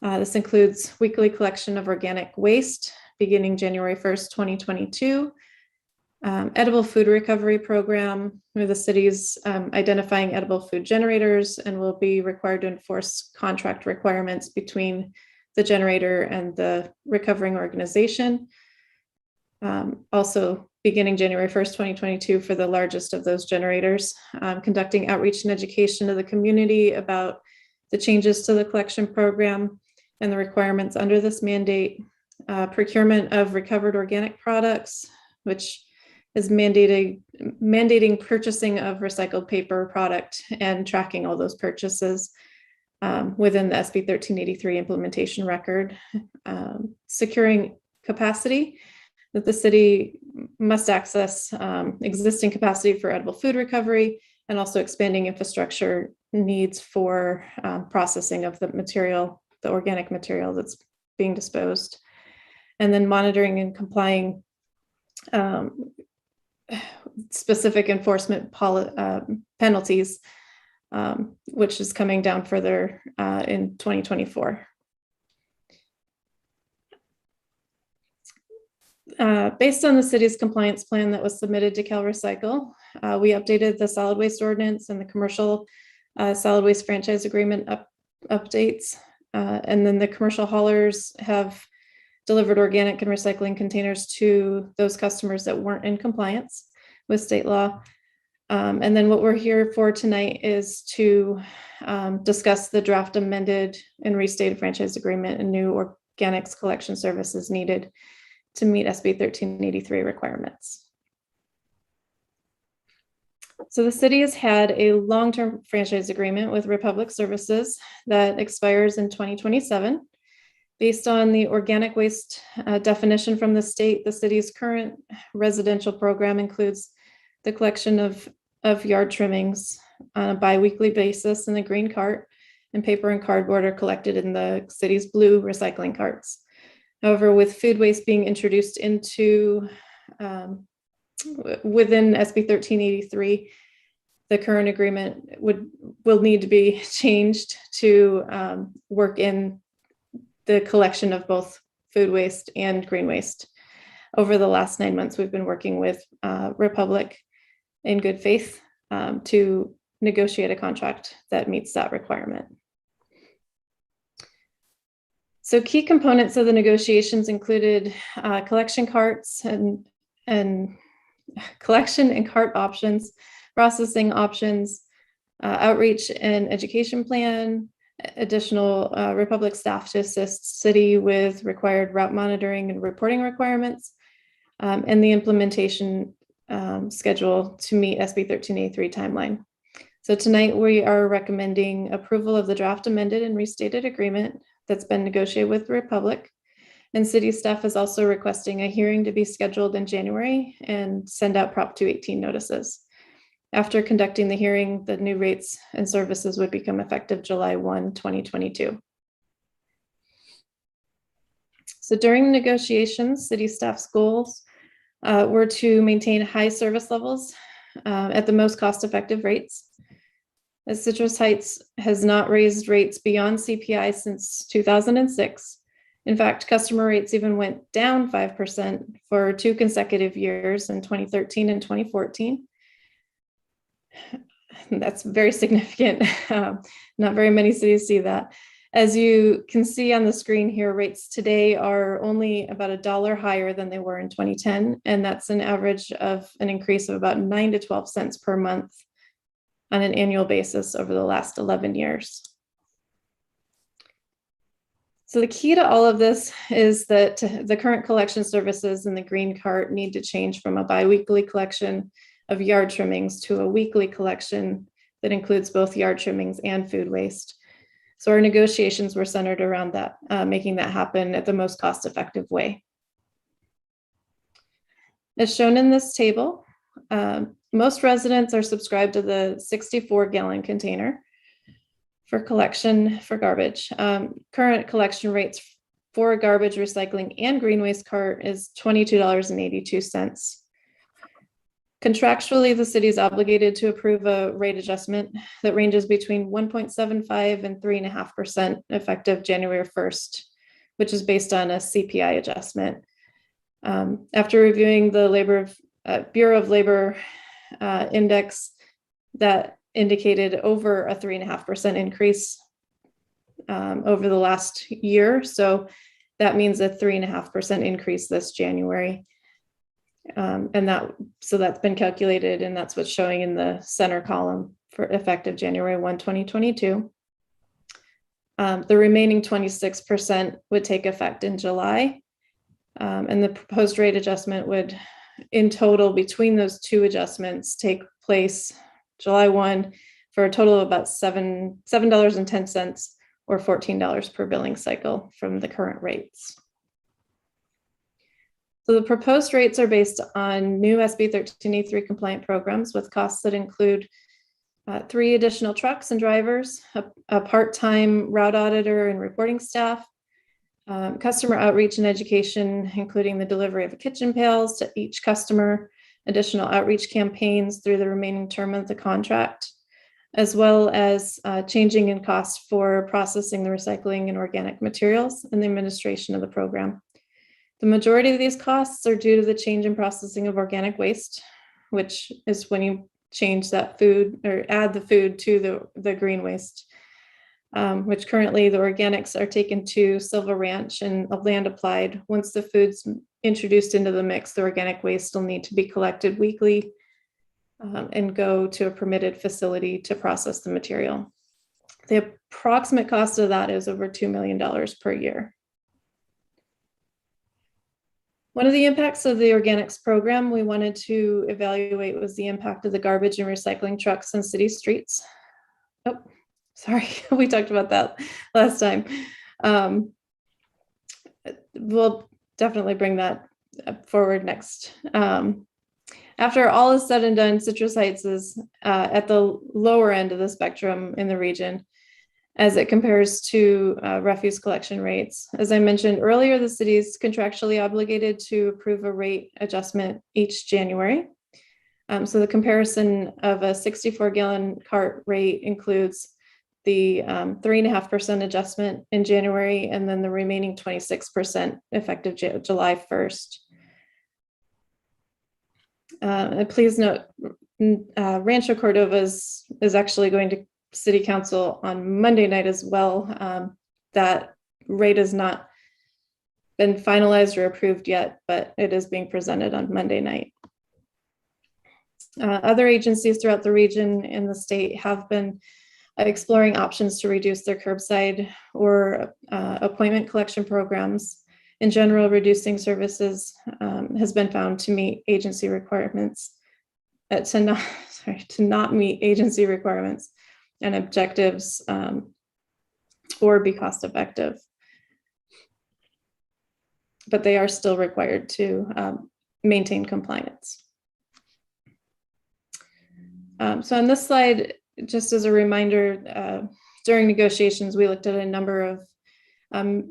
This includes weekly collection of organic waste beginning January 1st, 2022, edible food recovery program, where the city's identifying edible food generators and will be required to enforce contract requirements between the generator and the recovering organization. Also, beginning January 1st, 2022, for the largest of those generators, conducting outreach and education to the community about the changes to the collection program and the requirements under this mandate, procurement of recovered organic products, which is mandating purchasing of recycled paper product and tracking all those purchases within the SB 1383 implementation record, securing capacity that the city must access existing capacity for edible food recovery, and also expanding infrastructure needs for processing of the material, the organic material that's being disposed, and then monitoring and complying specific enforcement penalties, which is coming down further in 2024. Based on the city's compliance plan that was submitted to CalRecycle, we updated the solid waste ordinance and the commercial solid waste franchise agreement updates. And then the commercial haulers have delivered organic and recycling containers to those customers that weren't in compliance with state law. And then what we're here for tonight is to discuss the draft amended and restated franchise agreement and new organics collection services needed to meet SB 1383 requirements. So the city has had a long-term franchise agreement with Republic Services that expires in 2027. Based on the organic waste definition from the state, the city's current residential program includes the collection of yard trimmings on a bi-weekly basis in the green cart, and paper and cardboard are collected in the city's blue recycling carts. However, with food waste being introduced into within SB 1383, the current agreement will need to be changed to work in the collection of both food waste and green waste. Over the last 9 months, we've been working with Republic in good faith to negotiate a contract that meets that requirement. So key components of the negotiations included collection carts and collection and cart options, processing options, outreach and education plan, additional Republic staff to assist city with required route monitoring and reporting requirements, and the implementation schedule to meet SB 1383 timeline. So tonight we are recommending approval of the draft amended and restated agreement that's been negotiated with the Republic. And city staff is also requesting a hearing to be scheduled in January and send out Prop 218 notices. After conducting the hearing, the new rates and services would become effective July 1, 2022. So during the negotiations, city staff's goals were to maintain high service levels at the most cost-effective rates. As Citrus Heights has not raised rates beyond CPI since 2006. In fact, customer rates even went down 5% for 2 consecutive years in 2013 and 2014. That's very significant. Not very many cities see that. As you can see on the screen here, rates today are only about $1 higher than they were in 2010. And that's an average of an increase of about 9 to 12 cents per month on an annual basis over the last 11 years. So the key to all of this is that the current collection services in the green cart need to change from a bi-weekly collection of yard trimmings to a weekly collection that includes both yard trimmings and food waste. So our negotiations were centered around that, making that happen at the most cost-effective way. As shown in this table, Most residents are subscribed to the 64-gallon container for collection for garbage. Current collection rates for a garbage, recycling, and green waste cart is $22.82. Contractually, the city is obligated to approve a rate adjustment that ranges between 1.75 and 3.5% effective January 1st, which is based on a CPI adjustment. After reviewing the Bureau of Labor index that indicated over a 3.5% increase over the last year. So that means a 3.5% increase this January. So that's been calculated, and that's what's showing in the center column for effective January 1, 2022. The remaining 26% would take effect in July. And the proposed rate adjustment would, in total, between those two adjustments, take place July 1 for a total of about $7.10 or $14 per billing cycle from the current rates. So the proposed rates are based on new SB 1383 compliant programs with costs that include 3 additional trucks and drivers, a part-time route auditor and reporting staff, customer outreach and education, including the delivery of kitchen pails to each customer, additional outreach campaigns through the remaining term of the contract, as well as changing in cost for processing the recycling and organic materials and the administration of the program. The majority of these costs are due to the change in processing of organic waste, which is when you change that food or add the food to the green waste, which currently the organics are taken to Sylvan Ranch and land applied. Once the food's introduced into the mix, the organic waste will need to be collected weekly and go to a permitted facility to process the material. The approximate cost of that is over $2 million per year. One of the impacts of the organics program we wanted to evaluate was the impact of the garbage and recycling trucks on city streets. Oh, sorry, we talked about that last time. We'll definitely bring that forward next. After all is said and done, Citrus Heights is at the lower end of the spectrum in the region as it compares to refuse collection rates. As I mentioned earlier, the city is contractually obligated to approve a rate adjustment each January. So the comparison of a 64-gallon cart rate includes the 3.5% adjustment in January, and then the remaining 26% effective July 1st. Please note, Rancho Cordova is actually going to City Council on Monday night as well. That rate has not been finalized or approved yet, but it is being presented on Monday night. Other agencies throughout the region and the state have been exploring options to reduce their curbside or appointment collection programs. In general, reducing services has been found to meet agency requirements, to not meet agency requirements and objectives or be cost effective. But they are still required to maintain compliance. So on this slide, just as a reminder, during negotiations, we looked at a number of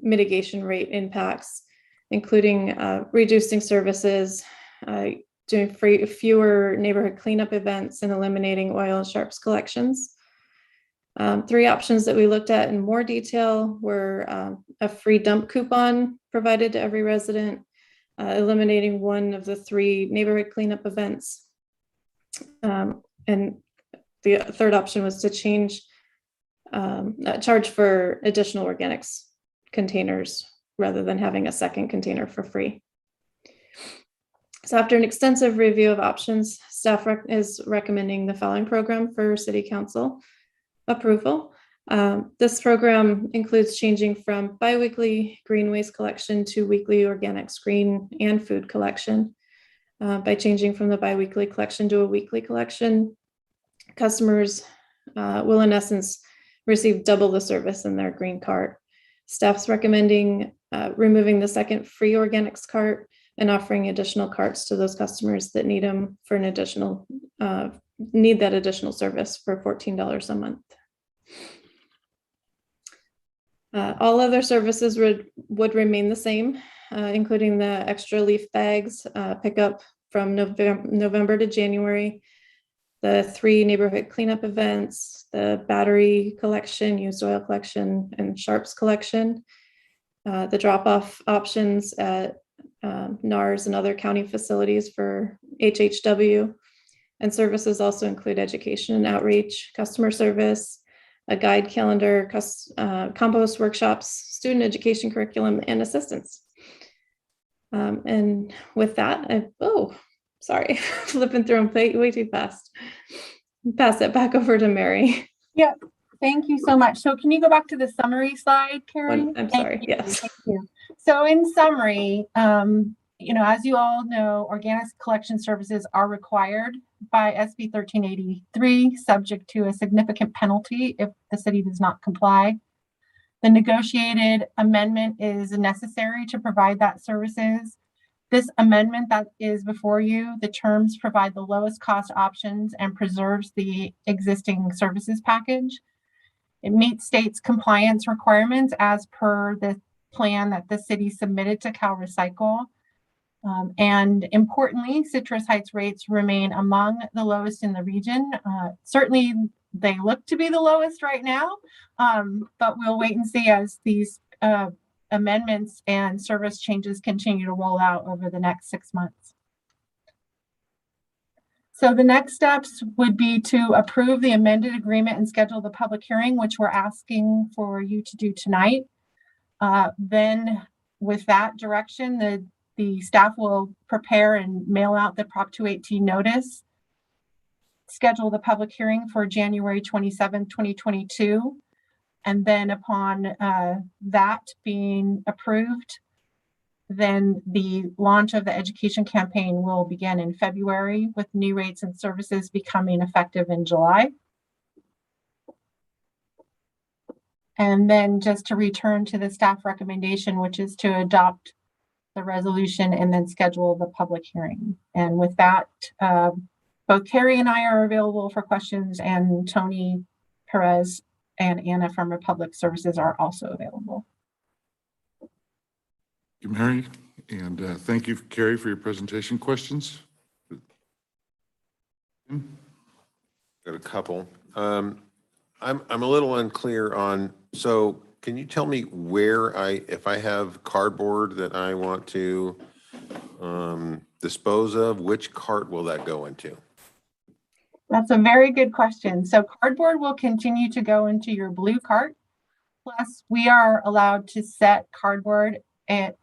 mitigation rate impacts, including reducing services, doing fewer neighborhood cleanup events, and eliminating oil and sharps collections. 3 options that we looked at in more detail were a free dump coupon provided to every resident, eliminating one of the 3 neighborhood cleanup events. And the third option was to charge for additional organics containers rather than having a second container for free. So after an extensive review of options, staff is recommending the following program for City Council approval. This program includes changing from biweekly green waste collection to weekly organics green and food collection. By changing from the biweekly collection to a weekly collection, customers will in essence receive double the service in their green cart. Staff's recommending removing the second free organics cart and offering additional carts to those customers that need them for an additional, need that additional service for $14 a month. All other services would remain the same, including the extra leaf bags pickup from November to January, the 3 neighborhood cleanup events, the battery collection, used oil collection, and sharps collection, the drop-off options at NARS and other county facilities for HHW, and services also include education and outreach, customer service, a guide calendar, compost workshops, student education curriculum, and assistance. And with that, sorry, flipping through them way too fast. Pass it back over to Mary. Yep. Thank you so much. So can you go back to the summary slide, Karen? I'm sorry. Thank you. Yes. Thank you. So in summary, as you all know, organics collection services are required by SB 1383, subject to a significant penalty if the city does not comply. The negotiated amendment is necessary to provide that services. This amendment that is before you, the terms provide the lowest cost options and preserves the existing services package. It meets state's compliance requirements as per the plan that the city submitted to Cal Recycle. And importantly, Citrus Heights rates remain among the lowest in the region. Certainly, they look to be the lowest right now, but we'll wait and see as these amendments and service changes continue to roll out over the next 6 months. So the next steps would be to approve the amended agreement and schedule the public hearing, which we're asking for you to do tonight. Then with that direction, the staff will prepare and mail out the Prop 218 notice, schedule the public hearing for January 27, 2022. And then upon that being approved, then the launch of the education campaign will begin in February, with new rates and services becoming effective in July. And then just to return to the staff recommendation, which is to adopt the resolution and then schedule the public hearing. And with that, both Carrie and I are available for questions, and Tony Perez and Anna from Republic Services are also available. Thank you, Mary, and thank you, Carrie, for your presentation. Questions? Got a couple. I'm a little unclear on, so can you tell me where if I have cardboard that I want to dispose of, which cart will that go into? That's a very good question. So cardboard will continue to go into your blue cart. Plus, we are allowed to set cardboard and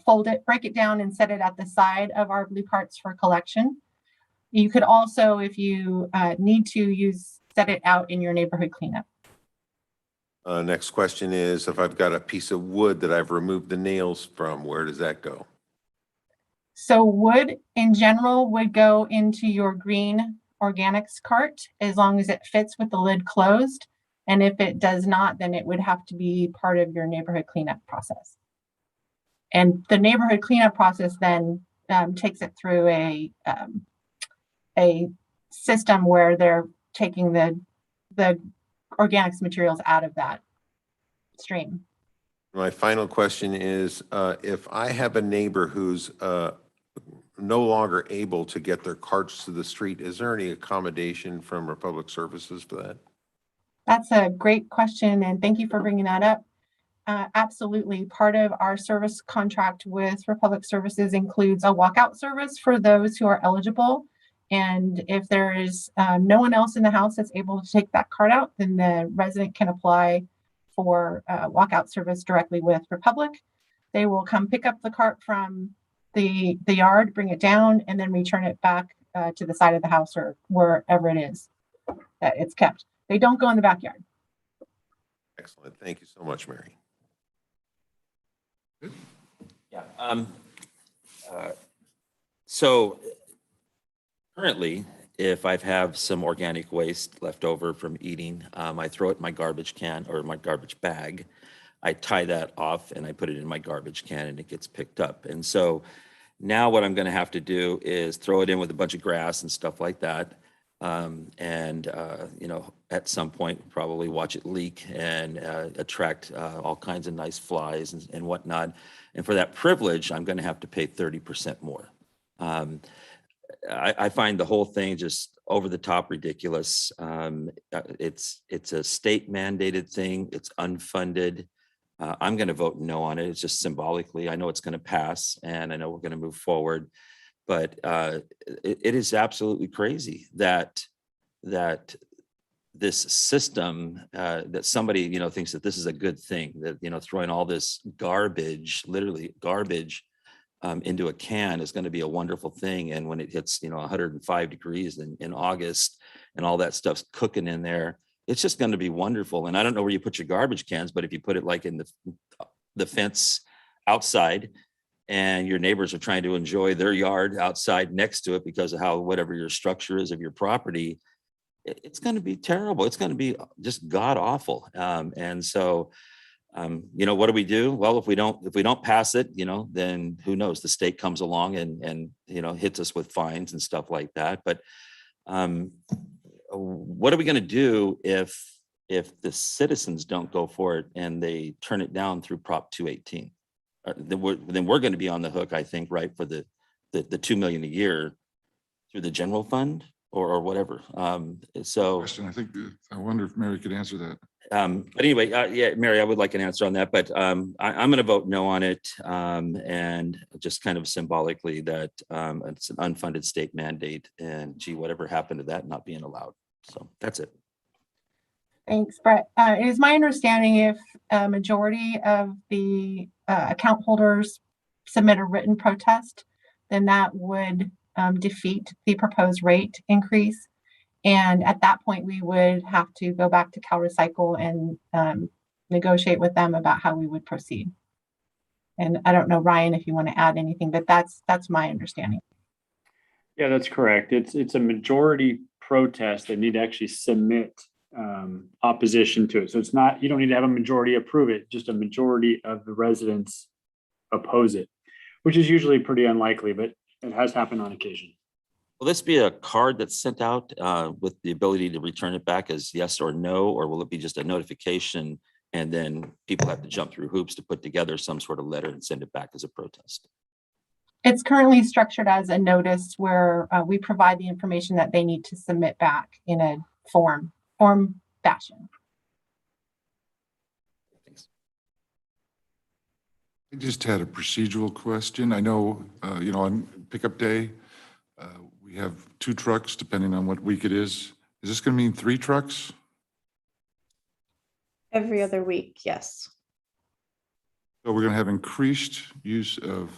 fold it, break it down, and set it at the side of our blue carts for collection. You could also, if you need to, set it out in your neighborhood cleanup. Next question is, if I've got a piece of wood that I've removed the nails from, where does that go? So wood in general would go into your green organics cart as long as it fits with the lid closed. And if it does not, then it would have to be part of your neighborhood cleanup process. And the neighborhood cleanup process then takes it through a system where they're taking the organics materials out of that stream. My final question is, if I have a neighbor who's no longer able to get their carts to the street, is there any accommodation from Republic Services for that? That's a great question, and thank you for bringing that up. Absolutely. Part of our service contract with Republic Services includes a walkout service for those who are eligible. And if there is no one else in the house that's able to take that cart out, then the resident can apply for walkout service directly with Republic. They will come pick up the cart from the yard, bring it down, and then return it back to the side of the house or wherever it is that it's kept. They don't go in the backyard. Excellent. Thank you so much, Mary. Yeah. So currently, if I have some organic waste left over from eating, I throw it in my garbage can or my garbage bag. I tie that off and I put it in my garbage can and it gets picked up. And so Now what I'm going to have to do is throw it in with a bunch of grass and stuff like that. You know, at some point, probably watch it leak and attract all kinds of nice flies and whatnot. And for that privilege, I'm going to have to pay 30% more. I find the whole thing just over the top ridiculous. It's a state mandated thing. It's unfunded. I'm going to vote no on it. It's just symbolically. I know it's going to pass, and I know we're going to move forward. But it is absolutely crazy that this system, that somebody, you know, thinks that this is a good thing, that, you know, throwing all this garbage, literally garbage, into a can is going to be a wonderful thing. And when it hits, you know, 105 degrees in August and all that stuff's cooking in there, it's just going to be wonderful. And I don't know where you put your garbage cans, but if you put it like in the fence outside, and your neighbors are trying to enjoy their yard outside next to it because of how whatever your structure is of your property, it's going to be terrible. It's going to be just god awful. You know, what do we do? Well, if we don't pass it, you know, then who knows? The state comes along and you know, hits us with fines and stuff like that. But what are we going to do if the citizens don't go for it and they turn it down through Prop 218? Then we're going to be on the hook, I think, right, for the $2 million a year through the general fund or whatever. Question. I wonder if Mary could answer that. But anyway, yeah, Mary, I would like an answer on that, but I'm going to vote no on it, and just kind of symbolically that it's an unfunded state mandate, and gee, whatever happened to that not being allowed. So that's it. Thanks, Brett. It is my understanding if a majority of the account holders submit a written protest, then that would defeat the proposed rate increase. And at that point, we would have to go back to CalRecycle and negotiate with them about how we would proceed. And I don't know, Ryan, if you want to add anything, but that's my understanding. Yeah, that's correct. It's a majority protest. They need to actually submit opposition to it. So it's not, you don't need to have a majority approve it, just a majority of the residents oppose it, which is usually pretty unlikely, but it has happened on occasion. Will this be a card that's sent out with the ability to return it back as yes or no, or will it be just a notification and then people have to jump through hoops to put together some sort of letter and send it back as a protest? It's currently structured as a notice where we provide the information that they need to submit back in a form fashion. Thanks. I just had a procedural question. I know, you know, on pickup day, we have 2 trucks depending on what week it is. Is this going to mean 3 trucks? Every other week, yes. So we're going to have increased use of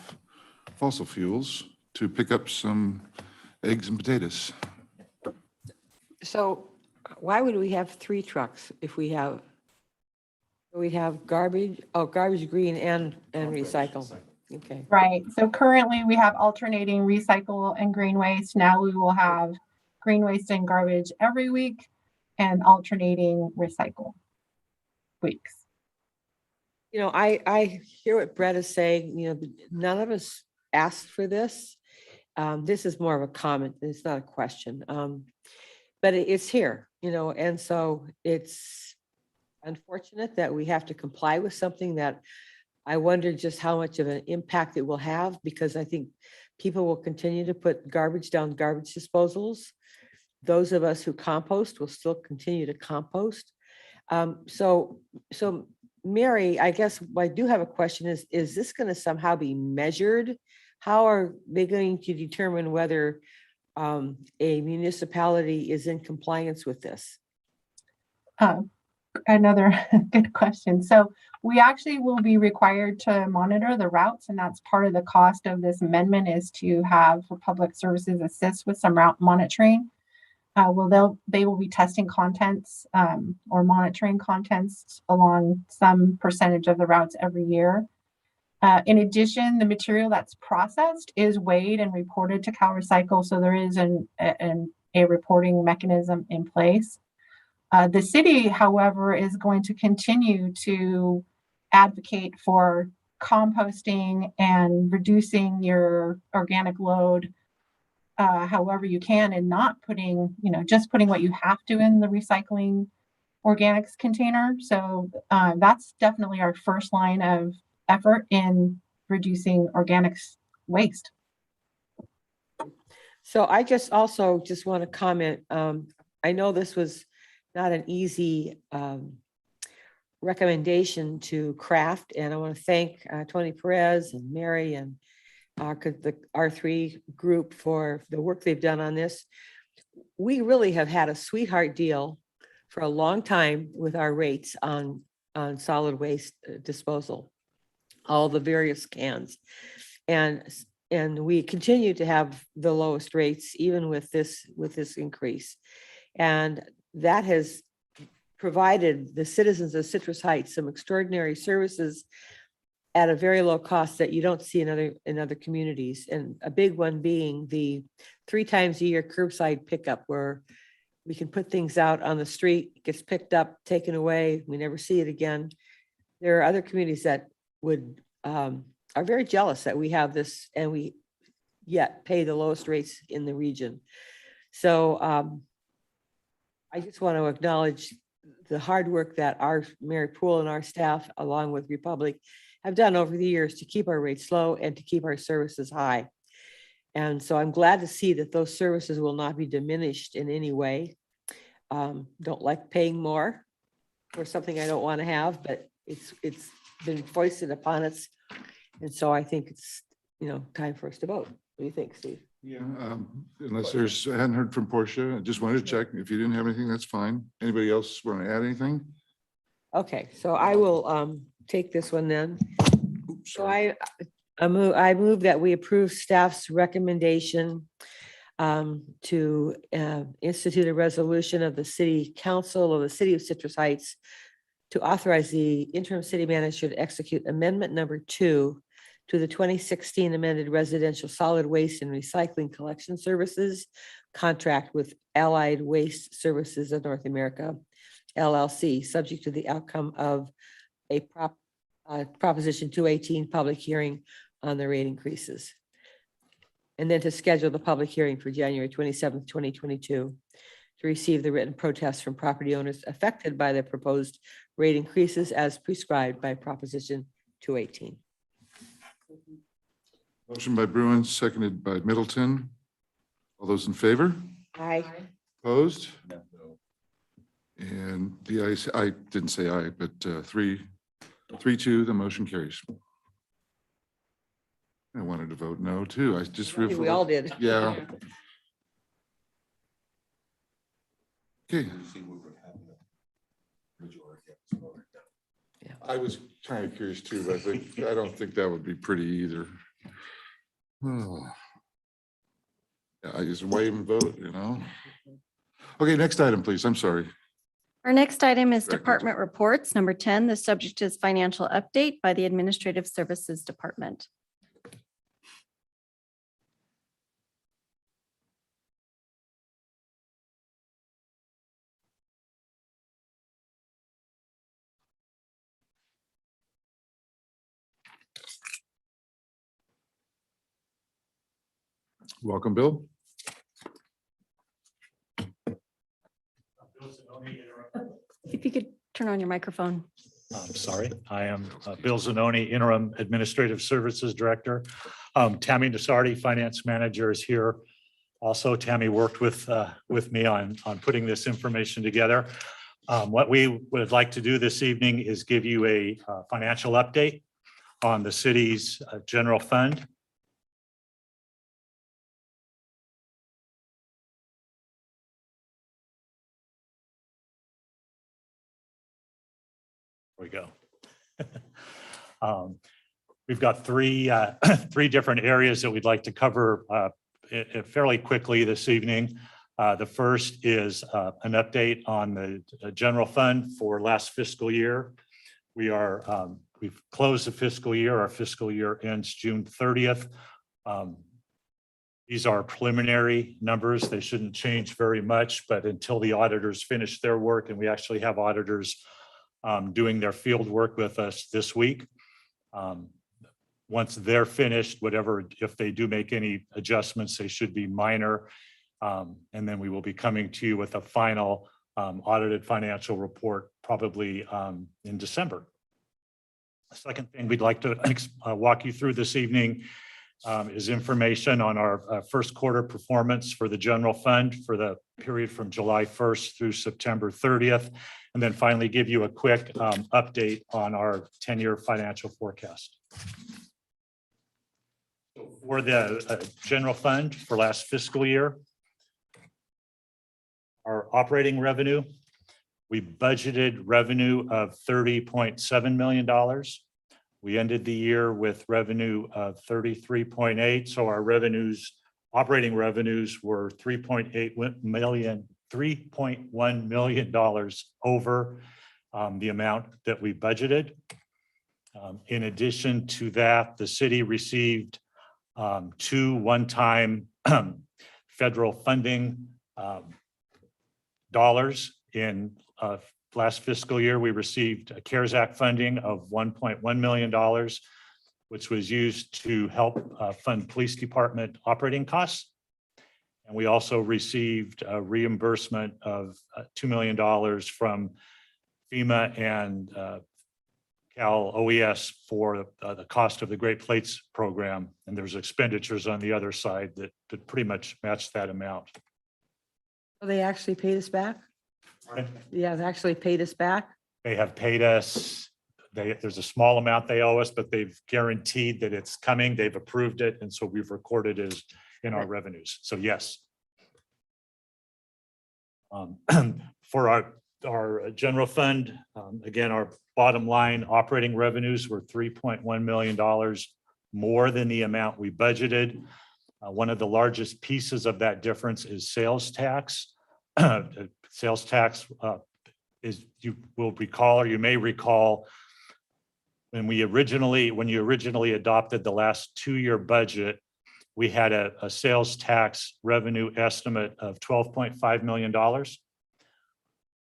fossil fuels to pick up some eggs and potatoes. So why would we have 3 trucks if we have garbage, garbage, green and recycle? Okay. Right. So currently we have alternating recycle and green waste. Now we will have green waste and garbage every week and alternating recycle weeks. You know, I hear what Brett is saying. You know, none of us asked for this. This is more of a comment. It's not a question. But it's here, you know, and so it's unfortunate that we have to comply with something that I wonder just how much of an impact it will have, because I think people will continue to put garbage down garbage disposals. Those of us who compost will still continue to compost. So Mary, I guess I do have a question is this going to somehow be measured? How are they going to determine whether a municipality is in compliance with this? Another good question. So we actually will be required to monitor the routes, and that's part of the cost of this amendment is to have for public services assist with some route monitoring. They will be testing contents or monitoring contents along some percentage of the routes every year. In addition, the material that's processed is weighed and reported to CalRecycle, so there is a reporting mechanism in place. The city, however, is going to continue to advocate for composting and reducing your organic load however you can, and not putting, just putting what you have to in the recycling organics container. So that's definitely our first line of effort in reducing organics waste. So I just also just want to comment. I know this was not an easy recommendation to craft, and I want to thank Tony Perez and Mary and our R3 group for the work they've done on this. We really have had a sweetheart deal for a long time with our rates on solid waste disposal, all the various cans. And we continue to have the lowest rates even with this increase. And that has provided the citizens of Citrus Heights some extraordinary services at a very low cost that you don't see in other communities. And a big one being the 3 times a year curbside pickup, where we can put things out on the street, it gets picked up, taken away, we never see it again. There are other communities that would are very jealous that we have this and we yet pay the lowest rates in the region. So I just want to acknowledge the hard work that our Mary Poole and our staff, along with Republic, have done over the years to keep our rates low and to keep our services high. And so I'm glad to see that those services will not be diminished in any way. Don't like paying more for something I don't want to have, but it's been foisted upon us. And so I think it's, time for us to vote. What do you think, Steve? Yeah, unless I hadn't heard from Portia, I just wanted to check. If you didn't have anything, that's fine. Anybody else want to add anything? Okay, so I will take this one then. Oops, So sorry. I move that we approve staff's recommendation to institute a resolution of the City Council of the City of Citrus Heights to authorize the interim city manager to execute amendment number 2 to the 2016 amended residential solid waste and recycling collection services contract with Allied Waste Services of North America, LLC, subject to the outcome of a Proposition 218 public hearing on the rate increases. And then to schedule the public hearing for January 27th, 2022, to receive the written protests from property owners affected by the proposed rate increases as prescribed by Proposition 218. Motion by Bruin, seconded by Middleton. All those in favor? Aye. Opposed? And the ayes, I didn't say aye, but 3-2, the motion carries. I wanted to vote no too. I just. I think we all did. Yeah. Okay. Yeah. I was kind of curious too, but I don't think that would be pretty either. Oh. Yeah, I just wave and vote, Okay, next item, please. I'm sorry. Our next item is Record. department reports. Number 10, the subject is financial update by the Administrative Services Department. Welcome, Bill. If you could turn on your microphone. I'm sorry, I am Bill Zanoni, Interim Administrative Services Director. Tammy Nasardi, Finance Manager, is here. Also, Tammy worked with me on putting this information together. What we would like to do this evening is give you a financial update on the city's general fund. There we go. We've got three different areas that we'd like to cover fairly quickly this evening. The first is an update on the general fund for last fiscal year. We've closed the fiscal year. Our fiscal year ends June 30th. These are preliminary numbers. They shouldn't change very much, but until the auditors finish their work, and we actually have auditors doing their field work with us this week. once they're finished, whatever, if they do make any adjustments, they should be minor. And then we will be coming to you with a final audited financial report probably in December. The second thing we'd like to walk you through this evening is information on our first quarter performance for the general fund for the period from July 1st through September 30th. And then finally give you a quick update on our 10-year financial forecast. So for the general fund for last fiscal year, our operating revenue, we budgeted revenue of $30.7 million. We ended the year with revenue of 33.8. So our revenues, operating revenues were $3.1 million over the amount that we budgeted. In addition to that, the city received 2 one-time federal funding dollars in last fiscal year. We received a CARES Act funding of $1.1 million, which was used to help fund police department operating costs. And we also received a reimbursement of $2 million from FEMA and Cal OES for the cost of the Great Plates program. And there's expenditures on the other side that pretty much matched that amount. They actually paid us back? Yeah, they actually paid us back. They have paid us. There's a small amount they owe us, but they've guaranteed that it's coming. They've approved it. And so we've recorded it in our revenues. So yes. For our general fund, again, our bottom line operating revenues were $3.1 million more than the amount we budgeted. One of the largest pieces of that difference is sales tax. Sales tax is, you will recall, or you may recall, when you originally adopted the last 2-year budget, we had a sales tax revenue estimate of $12.5 million.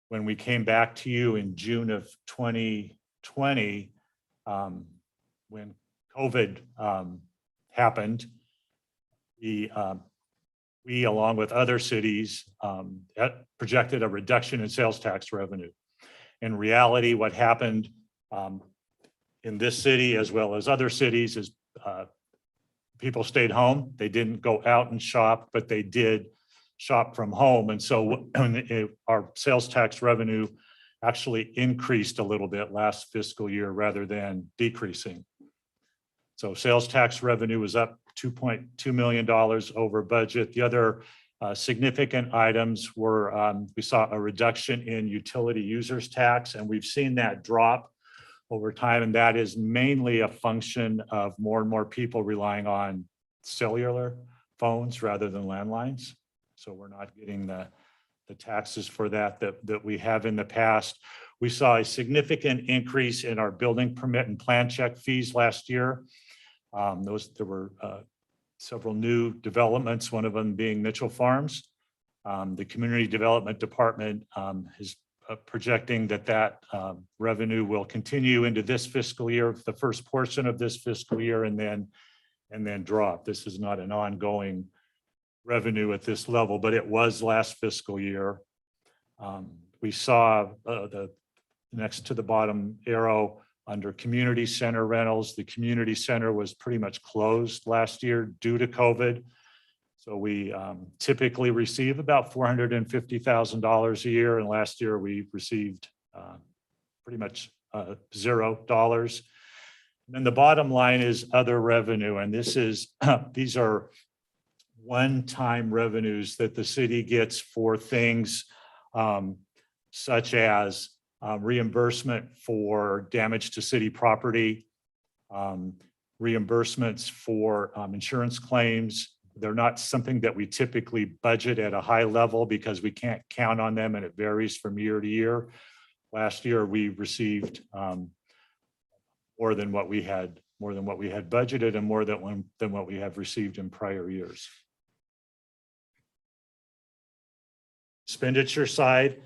When we came back to you in June of 2020, when COVID happened, we, along with other cities, projected a reduction in sales tax revenue. In reality, what happened in this city, as well as other cities, is people stayed home. They didn't go out and shop, but they did shop from home. And so our sales tax revenue actually increased a little bit last fiscal year rather than decreasing. So sales tax revenue was up $2.2 million over budget. The other significant items were, we saw a reduction in utility users tax, and we've seen that drop over time. And that is mainly a function of more and more people relying on cellular phones rather than landlines. So we're not getting the taxes for that we have in the past. We saw a significant increase in our building permit and plan check fees last year. There were several new developments, one of them being Mitchell Farms. The Community Development Department is projecting that revenue will continue into this fiscal year, the first portion of this fiscal year, and then drop. This is not an ongoing revenue at this level, but it was last fiscal year. We saw the next to the bottom arrow under community center rentals. The community center was pretty much closed last year due to COVID. So we typically receive about $450,000 a year. And last year we received pretty much $0. And then the bottom line is other revenue. And these are one-time revenues that the city gets for things such as reimbursement for damage to city property, reimbursements for insurance claims. They're not something that we typically budget at a high level because we can't count on them, and it varies from year to year. Last year, we received more than what we had budgeted, and more than what we have received in prior years. Expenditure side,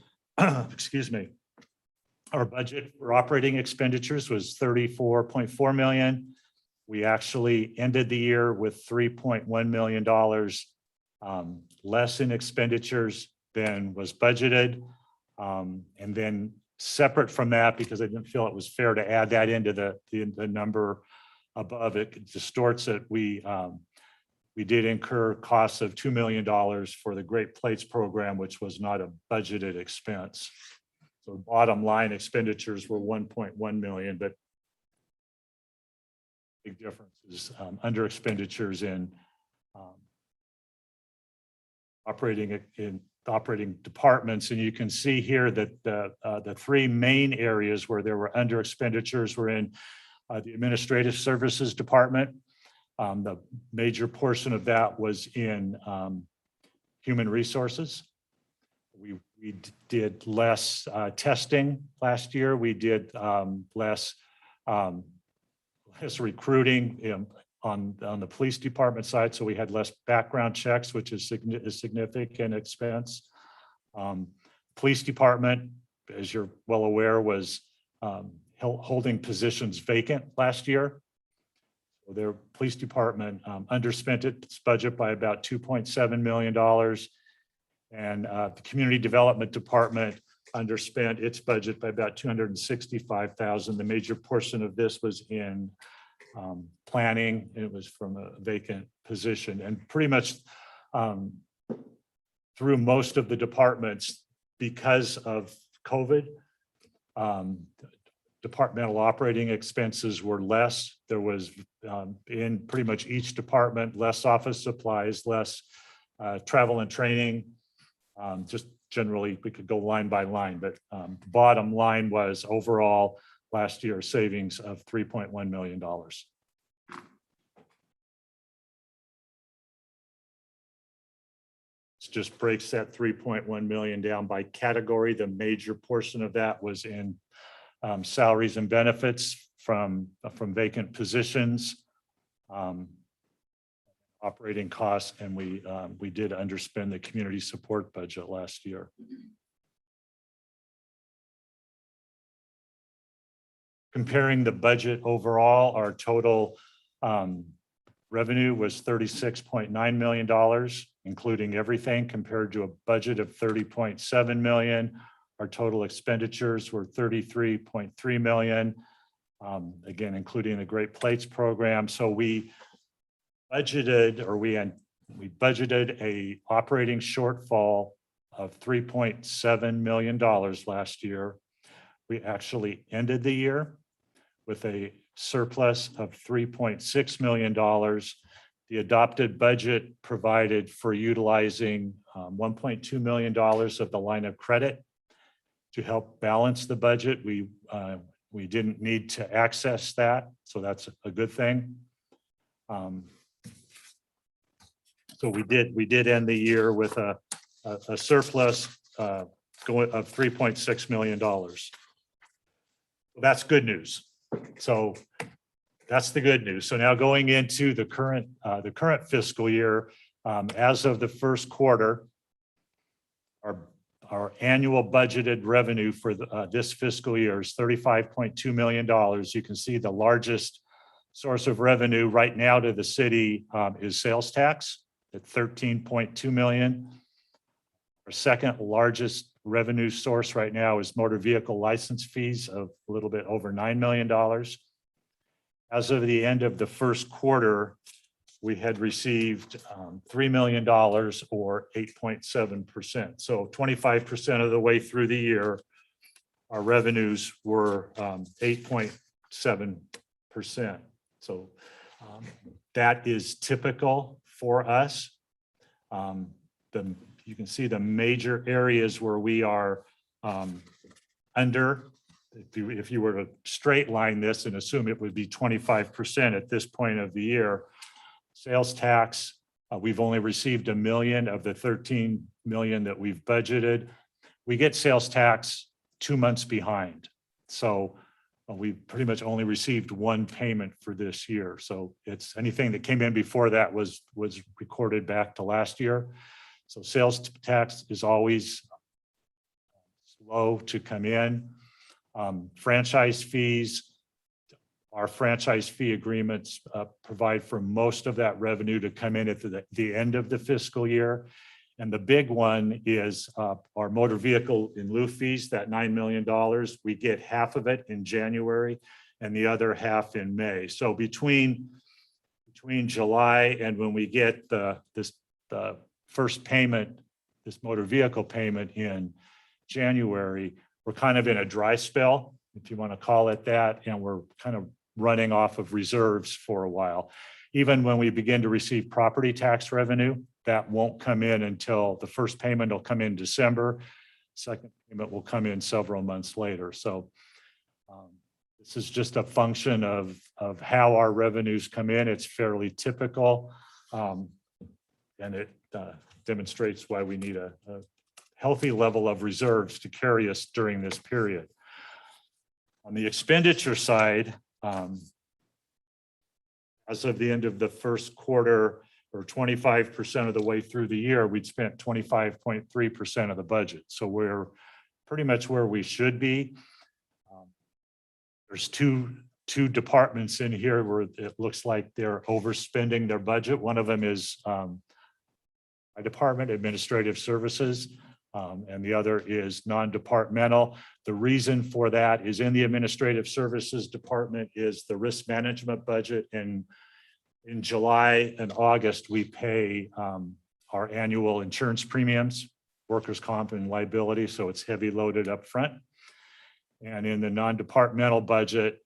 excuse me. Our budget for operating expenditures was $34.4 million. We actually ended the year with $3.1 million less in expenditures than was budgeted. And then separate from that, because I didn't feel it was fair to add that into the number above it, it distorts it. We did incur costs of $2 million for the Great Plates program, which was not a budgeted expense. So bottom line expenditures were 1.1 million, but big difference is under expenditures in operating departments. And you can see here that the three main areas where there were under expenditures were in the Administrative Services Department. The major portion of that was in Human Resources. We did less testing last year. We did less recruiting on the police department side. So we had less background checks, which is a significant expense. Police department, as you're well aware, was holding positions vacant last year. So their police department underspent its budget by about $2.7 million. And the community development department underspent its budget by about $265,000. The major portion of this was in planning. It was from a vacant position, and pretty much through most of the departments, because of COVID, departmental operating expenses were less. There was in pretty much each department, less office supplies, less travel and training. Just generally, we could go line by line, but the bottom line was overall last year savings of $3.1 million. This just breaks that 3.1 million down by category. The major portion of that was in salaries and benefits from vacant positions, operating costs, and we did underspend the community support budget last year. Comparing the budget overall, our total revenue was $36.9 million, including everything, compared to a budget of $30.7 million. Our total expenditures were $33.3 million, again, including the Great Plates program. So we budgeted a operating shortfall of $3.7 million last year. We actually ended the year with a surplus of $3.6 million. The adopted budget provided for utilizing $1.2 million of the line of credit to help balance the budget. We didn't need to access that, so that's a good thing. So we did end the year with a surplus of $3.6 million. That's good news. So that's the good news. So now going into the current fiscal year, as of the first quarter, our annual budgeted revenue for this fiscal year is $35.2 million. You can see the largest source of revenue right now to the city is sales tax at $13.2 million. Our second largest revenue source right now is motor vehicle license fees of a little bit over $9 million. As of the end of the first quarter, we had received $3 million or 8.7%. So 25% of the way through the year, our revenues were 8.7%. So that is typical for us. You can see the major areas where we are under. If you were to straight line this and assume it would be 25% at this point of the year, sales tax, we've only received $1 million of the 13 million that we've budgeted. We get sales tax 2 months behind. So we pretty much only received one payment for this year. So it's anything that came in before that was recorded back to last year. So sales tax is always slow to come in. Franchise fees Our franchise fee agreements provide for most of that revenue to come in at the end of the fiscal year. And the big one is our motor vehicle in lieu fees, that $9 million. We get half of it in January and the other half in May. So between July and when we get the first payment, this motor vehicle payment in January, we're kind of in a dry spell, if you want to call it that, and we're kind of running off of reserves for a while. Even when we begin to receive property tax revenue, that won't come in until the first payment will come in December. Second payment will come in several months later. So this is just a function of how our revenues come in. It's fairly typical. And it demonstrates why we need a healthy level of reserves to carry us during this period. On the expenditure side, as of the end of the first quarter, or 25% of the way through the year, we'd spent 25.3% of the budget. So we're pretty much where we should be. There's two departments in here where it looks like they're overspending their budget. One of them is my department, administrative services, and the other is non-departmental. The reason for that is in the administrative services department is the risk management budget. And in July and August, we pay our annual insurance premiums, workers' comp and liability, so it's heavy loaded up front. And in the non-departmental budget,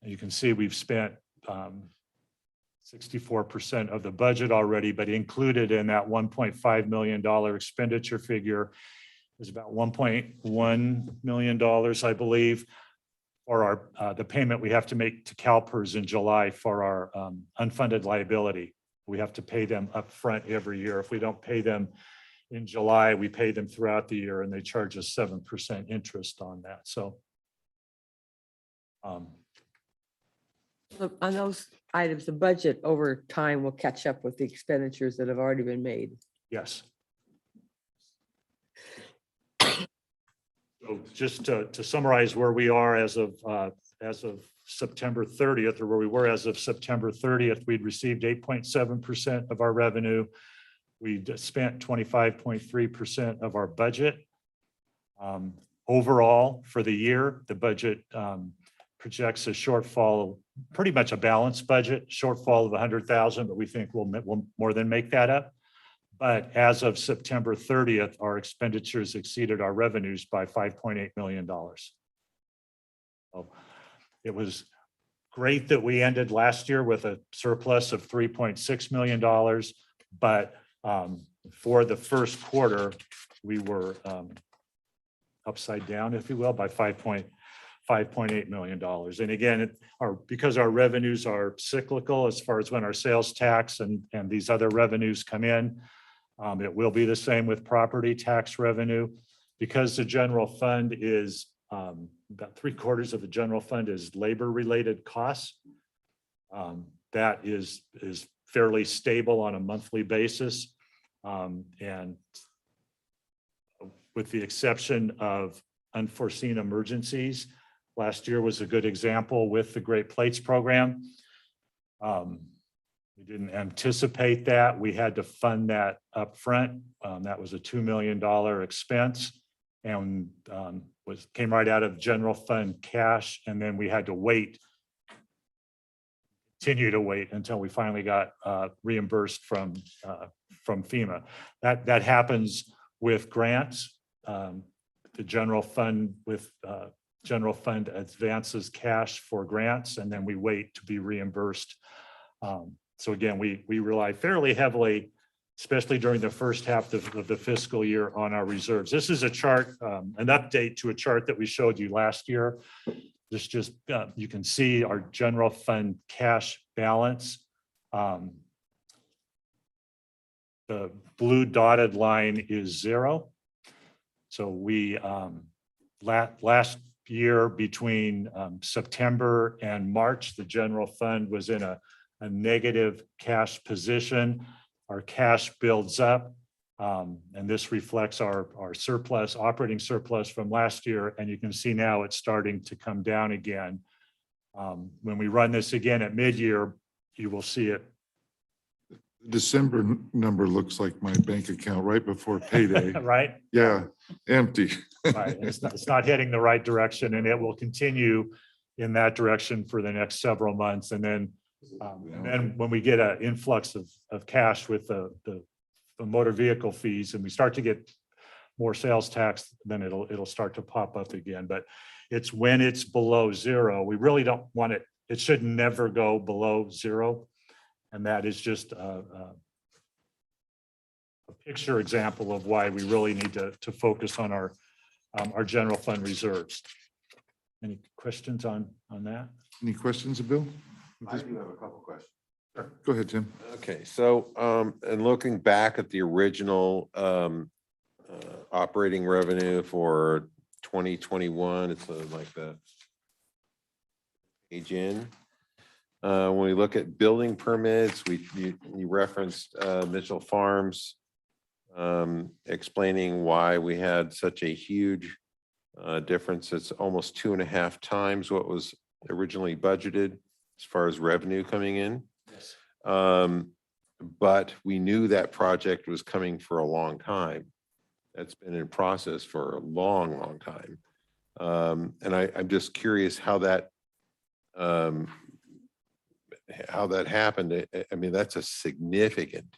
you can see we've spent 64% of the budget already, but included in that $1.5 million expenditure figure is about $1.1 million, I believe, for our the payment we have to make to CalPERS in July for our unfunded liability. We have to pay them up front every year. If we don't pay them in July, we pay them throughout the year, and they charge us 7% interest on that. So Look, on those items, the budget over time will catch up with the expenditures that have already been made. yes. So just to summarize where we are as of September 30th, or where we were as of September 30th, we'd received 8.7% of our revenue. We spent 25.3% of our budget. Overall, for the year, the budget projects a shortfall, pretty much a balanced budget, shortfall of 100,000, but we think we'll more than make that up. But as of September 30th, our expenditures exceeded our revenues by $5.8 million. So it was great that we ended last year with a surplus of $3.6 million, but for the first quarter, we were upside down, if you will, by $5.8 million. And again, because our revenues are cyclical as far as when our sales tax and these other revenues come in, it will be the same with property tax revenue. Because the general fund is about 3/4 of the general fund is labor-related costs. That is fairly stable on a monthly basis. And with the exception of unforeseen emergencies, last year was a good example with the Great Plates program. We didn't anticipate that. We had to fund that up front. That was a $2 million expense and came right out of general fund cash. And then we had to continue to wait until we finally got reimbursed from FEMA. That happens with grants. The general fund advances cash for grants, and then we wait to be reimbursed. So again, we rely fairly heavily, especially during the first half of the fiscal year, on our reserves. This is a chart, an update to a chart that we showed you last year. This just, you can see our general fund cash balance. The blue dotted line is 0. So we, last year between September and March, the general fund was in a negative cash position. Our cash builds up, and this reflects our surplus, operating surplus from last year. And you can see now it's starting to come down again. When we run this again at mid-year, you will see it. December number looks like my bank account right before payday. Right? Yeah, empty. Right. It's not heading the right direction, and it will continue in that direction for the next several months. And then when we get an influx of cash with the motor vehicle fees, and we start to get more sales tax, then it'll start to pop up again. But it's when it's below zero, we really don't want it. It should never go below zero. And that is just a picture example of why we really need to focus on our general fund reserves. Any questions on that? Any questions, Bill? I do have a couple questions. Sure. Go ahead, Tim. Okay, so and looking back at the original operating revenue for 2021, it's like the page in. When we look at building permits, you referenced Mitchell Farms, explaining why we had such a huge difference. It's almost 2.5 times what was originally budgeted as far as revenue coming in. Yes. But we knew that project was coming for a long time. That's been in process for a long, long time. And I'm just curious how that happened. I mean, that's a significant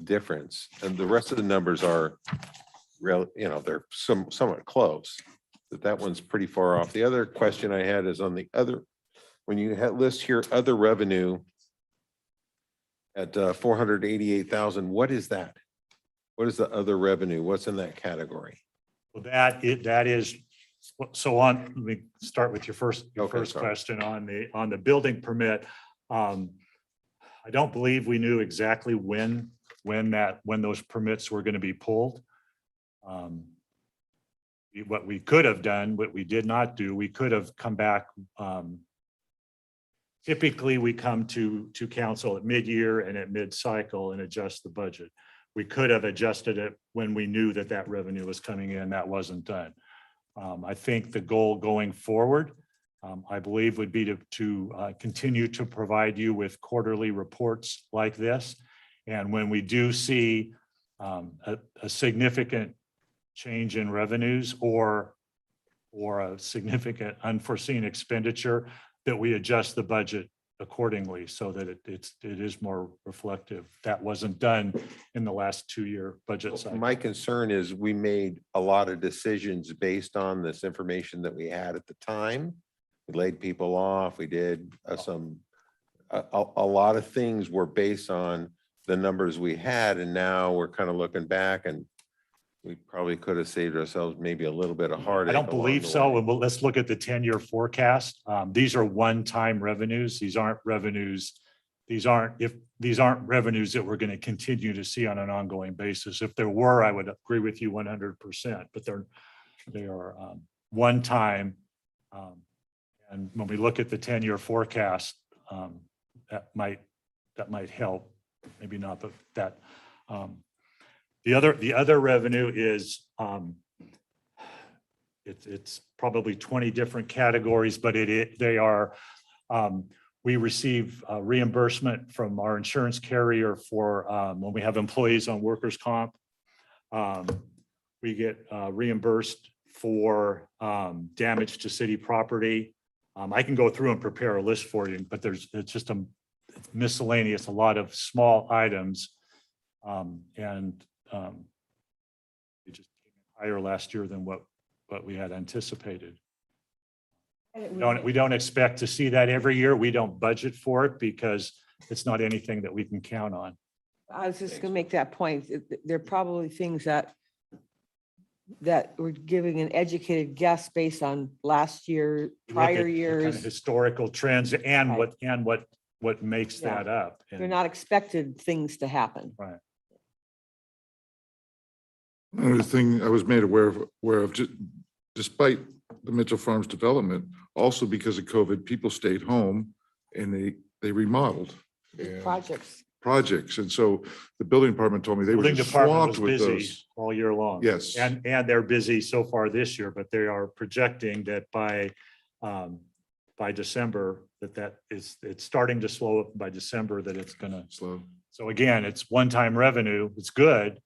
difference. And the rest of the numbers are real, they're somewhat close, but that one's pretty far off. The other question I had is on the other, when you list here other revenue at 488,000, what is that? What is the other revenue? What's in that category? Well, that is, so let me start with your first Sorry. question on the building permit. I don't believe we knew exactly when those permits were going to be pulled. What we could have done, what we did not do, we could have come back. Typically, we come to council at mid-year and at mid-cycle and adjust the budget. We could have adjusted it when we knew that revenue was coming in. That wasn't done. I think the goal going forward, I believe, would be to continue to provide you with quarterly reports like this. And when we do see a significant change in revenues or a significant unforeseen expenditure, that we adjust the budget accordingly so that it is more reflective. That wasn't done in the last 2-year budget cycle. My concern is we made a lot of decisions based on this information that we had at the time. We laid people off. We did a lot of things were based on the numbers we had. And now we're kind of looking back, and we probably could have saved ourselves maybe a little bit of heartache. I don't believe so. And let's look at the 10-year forecast. These are one-time revenues. These aren't revenues. These aren't revenues that we're going to continue to see on an ongoing basis. If there were, I would agree with you 100%, but they are one time. And when we look at the 10-year forecast, that might help. Maybe not, but that. The other revenue is it's probably 20 different categories, but they are we receive reimbursement from our insurance carrier for when we have employees on workers' comp. We get reimbursed for damage to city property. I can go through and prepare a list for you, but it's just a miscellaneous, a lot of small items, and it just came in higher last year than what we had anticipated. We don't expect to see that every year. We don't budget for it because it's not anything that we can count on. I was just going to make that point. There are probably things that we're giving an educated guess based on last year, We look at prior the kind of years. historical trends and Right. what makes Yeah. that up. They're not expected things to happen. Right. Another thing I was made aware of, despite the Mitchell Farms development, also because of COVID, people stayed home and they remodeled projects. And so the building department told me they were Building just department swamped was with busy those. all year long. Yes. And they're busy so far this year, but they are projecting that by by December, it's starting to slow up by December, that it's gonna Slow. So again, it's one-time revenue, it's good,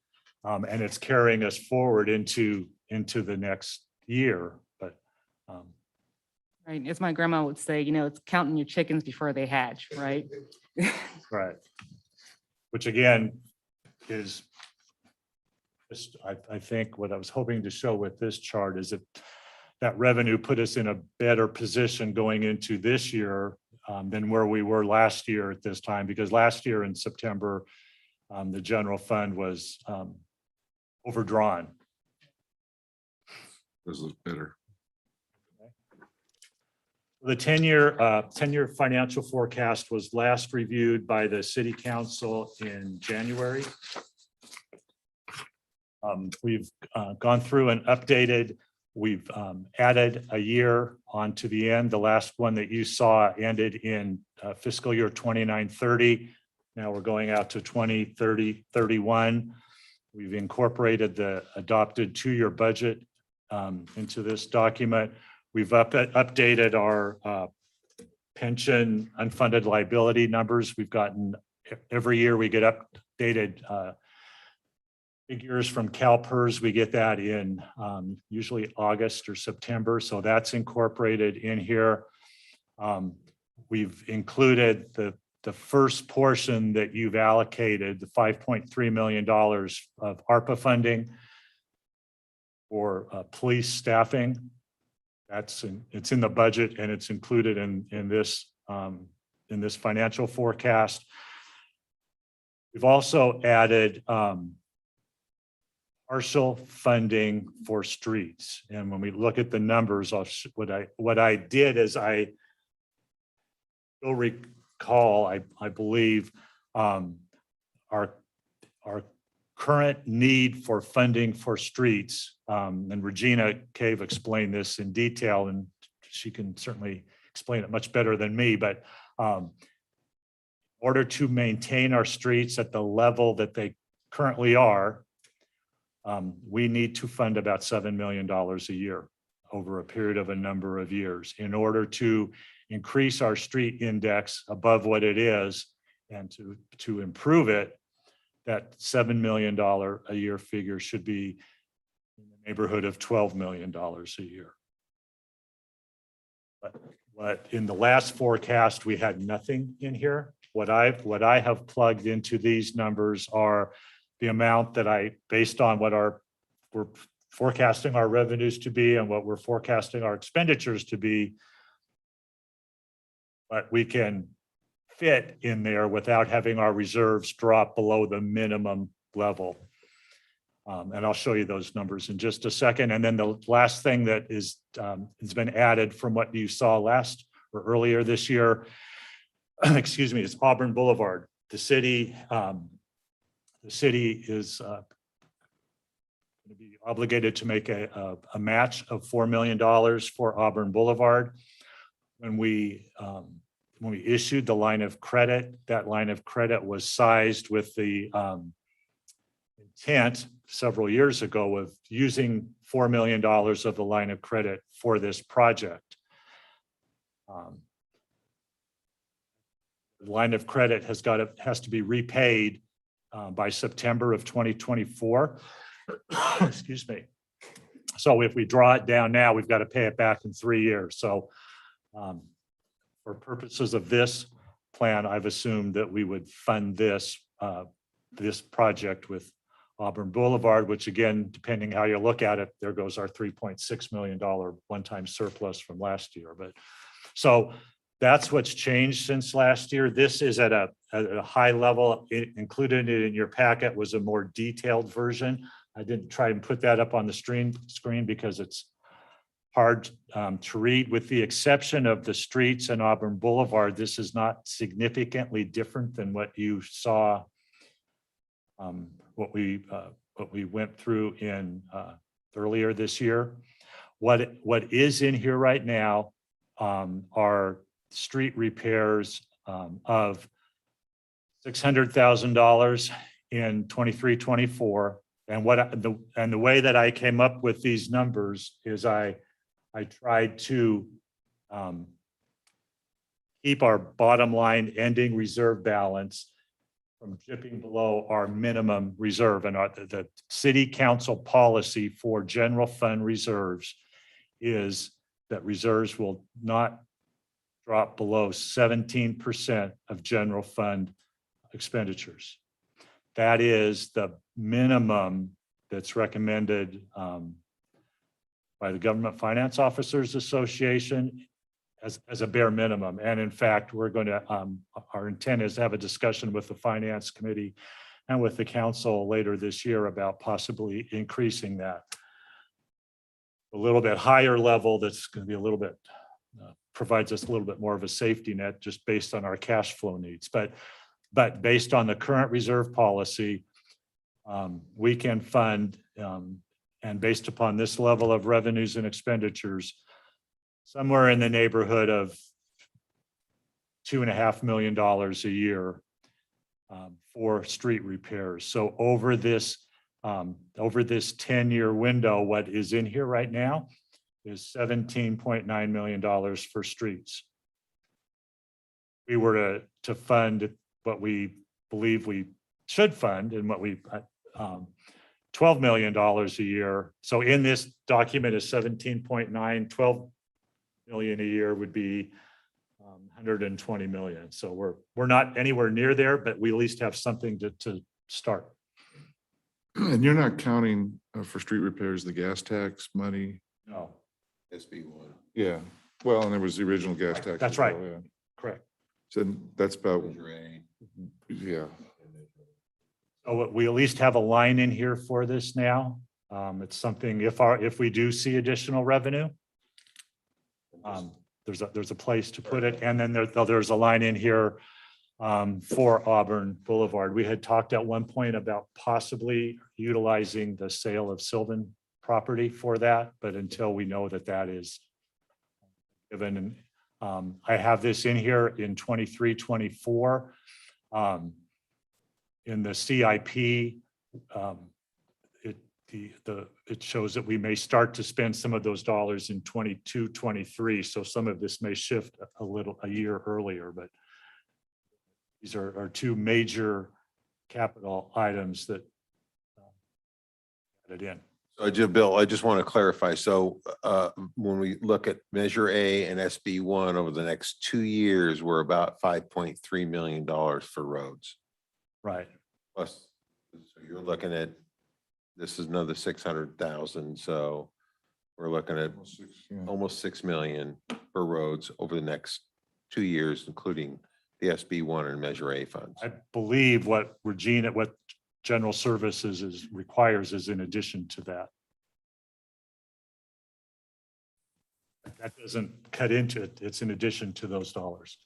and it's carrying us forward into the next year, but Right, as my grandma would say, it's counting your chickens before they hatch, right? right. Which again is just, I think what I was hoping to show with this chart is that revenue put us in a better position going into this year than where we were last year at this time, because last year in September, the general fund was overdrawn. Those look better. The 10-year financial forecast was last reviewed by the city council in January. We've gone through and updated. We've added a year onto the end. The last one that you saw ended in fiscal year 29-30. Now we're going out to 20-30-31. We've incorporated the adopted 2-year budget into this document. We've updated our pension unfunded liability numbers. We've gotten, every year we get updated figures from CalPERS. We get that in usually August or September. So that's incorporated in here. We've included the first portion that you've allocated, the $5.3 million of ARPA funding for police staffing. It's in the budget, and it's included in this financial forecast. We've also added partial funding for streets, and when we look at the numbers, what I did is I will recall, I believe our current need for funding for streets, and Regina Cave explained this in detail, and she can certainly explain it much better than me, but in order to maintain our streets at the level that they currently are, we need to fund about $7 million a year over a period of a number of years in order to increase our street index above what it is, and to improve it. That $7 million a year figure should be in the neighborhood of $12 million a year. But in the last forecast, we had nothing in here. What I have plugged into these numbers are the amount that based on what we're forecasting our revenues to be and what we're forecasting our expenditures to be, but we can fit in there without having our reserves drop below the minimum level. And I'll show you those numbers in just a second. And then the last thing that has been added from what you saw last or earlier this year, excuse me, is Auburn Boulevard. The city is going to be obligated to make a match of $4 million for Auburn Boulevard. When we issued the line of credit, that line of credit was sized with the intent several years ago of using $4 million of the line of credit for this project. The line of credit has to be repaid by September of 2024. Excuse me. So if we draw it down now, we've got to pay it back in 3 years. So for purposes of this plan, I've assumed that we would fund this project with Auburn Boulevard, which again, depending how you look at it, there goes our $3.6 million one-time surplus from last year. But so that's what's changed since last year. This is at a high level. Included in your packet was a more detailed version. I didn't try and put that up on the screen because it's hard to read. With the exception of the streets and Auburn Boulevard, this is not significantly different than what you saw, what we went through in earlier this year. What is in here right now are street repairs of $600,000 in 23-24. And the way that I came up with these numbers is I tried to keep our bottom line ending reserve balance from dipping below our minimum reserve. And the city council policy for general fund reserves is that reserves will not drop below 17% of general fund expenditures. That is the minimum that's recommended by the Government Finance Officers Association as a bare minimum. And in fact, we're going to, our intent is to have a discussion with the Finance Committee and with the council later this year about possibly increasing that. A little bit higher level, that's going to be a little bit, provides us a little bit more of a safety net just based on our cash flow needs. But based on the current reserve policy, we can fund, and based upon this level of revenues and expenditures, somewhere in the neighborhood of $2.5 million a year for street repairs. So over this 10-year window, what is in here right now is $17.9 million for streets. We were to fund what we believe we should fund and what we $12 million a year. So in this document is 17.9, 12 million a year would be 120 million. So we're not anywhere near there, but we at least have something to start. And you're not counting for street repairs, the gas tax money? No, SB1. Yeah, well, and there was the original gas tax. that's as right. well, yeah. Correct. So that's about, Measure A. yeah. So we at least have a line in here for this now. It's something if we do see additional revenue, there's a place to put it. And then there's a line in here for Auburn Boulevard. We had talked at one point about possibly utilizing the sale of Sylvan property for that, but until we know that that is given, and I have this in here in 23-24. In the CIP, it shows that we may start to spend some of those dollars in 22-23. So some of this may shift a year earlier, but these are two major capital items that added in. So Bill, I just want to clarify. So when we look at Measure A and SB1 over the next 2 years, we're about $5.3 million for roads. Right. Plus, so you're looking at, this is another 600,000. So we're looking at almost 6 million for roads over the next 2 years, including the SB1 and Measure A funds. I believe what General Services requires is in addition to that. That doesn't cut into it. It's in addition to those dollars.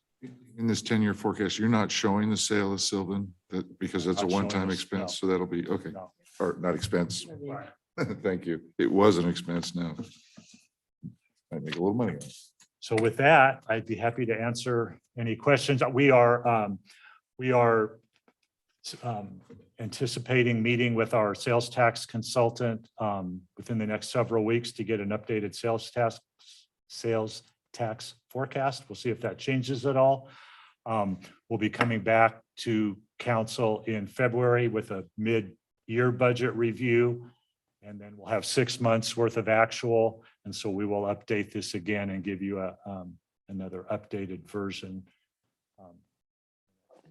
In this 10-year forecast, you're not showing the sale of Sylvan because that's a Not showing one-time this, expense. no. So that'll be, okay. No. Or not expense. Right. Thank you. It was an expense now. I make a little money on it. So with that, I'd be happy to answer any questions. We are anticipating meeting with our sales tax consultant within the next several weeks to get an updated sales tax forecast. We'll see if that changes at all. We'll be coming back to council in February with a mid-year budget review, and then we'll have 6 months worth of actual. And so we will update this again and give you another updated version.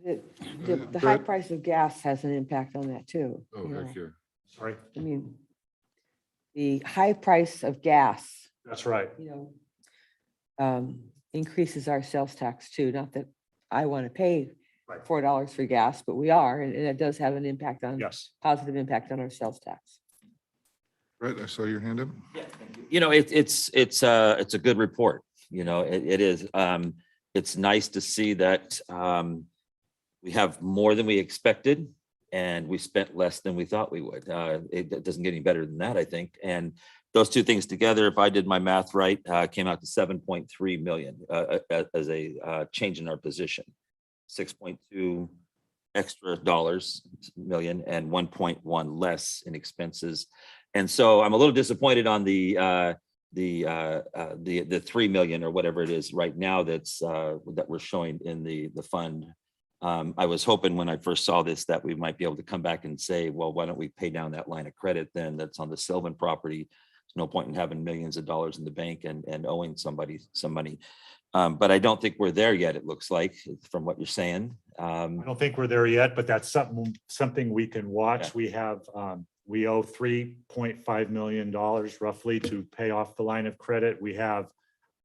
The high price of gas has an impact on that too. Oh, you know. heck yeah. Sorry, I mean, the high price of gas, that's right. you know, increases our sales tax too. Not that I want to pay Right. $4 for gas, but we are, and it does have an impact on, Yes. positive impact on our sales tax. Right, I saw your hand up. You know, it's a good report. You know, it is. It's nice to see that we have more than we expected and we spent less than we thought we would. It doesn't get any better than that, I think. And those two things together, if I did my math right, came out to 7.3 million as a change in our position. 6.2 extra million and 1.1 less in expenses. And so I'm a little disappointed on the the 3 million or whatever it is right now that's that we're showing in the fund. I was hoping when I first saw this that we might be able to come back and say, well, why don't we pay down that line of credit then that's on the Sylvan property? There's no point in having millions of dollars in the bank and owing somebody some money. But I don't think we're there yet, it looks like, from what you're saying. I don't think we're there yet, but that's something we can watch. Okay. We owe $3.5 million roughly to pay off the line of credit. We have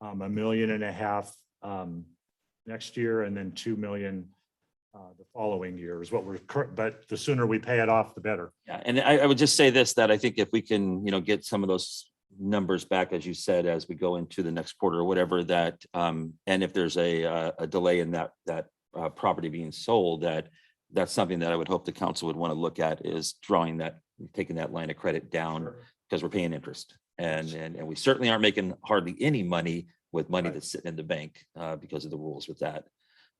$1.5 million next year, and then 2 million the following year is what but the sooner we pay it off, the better. Yeah, and I would just say this, that I think if we can, get some of those numbers back, as you said, as we go into the next quarter or whatever, that and if there's a delay in that property being sold, that's something that I would hope the council would want to look at, is taking that line of credit down, because we're paying interest, and we certainly aren't making hardly any money with money that's sitting in the bank because of the rules with that.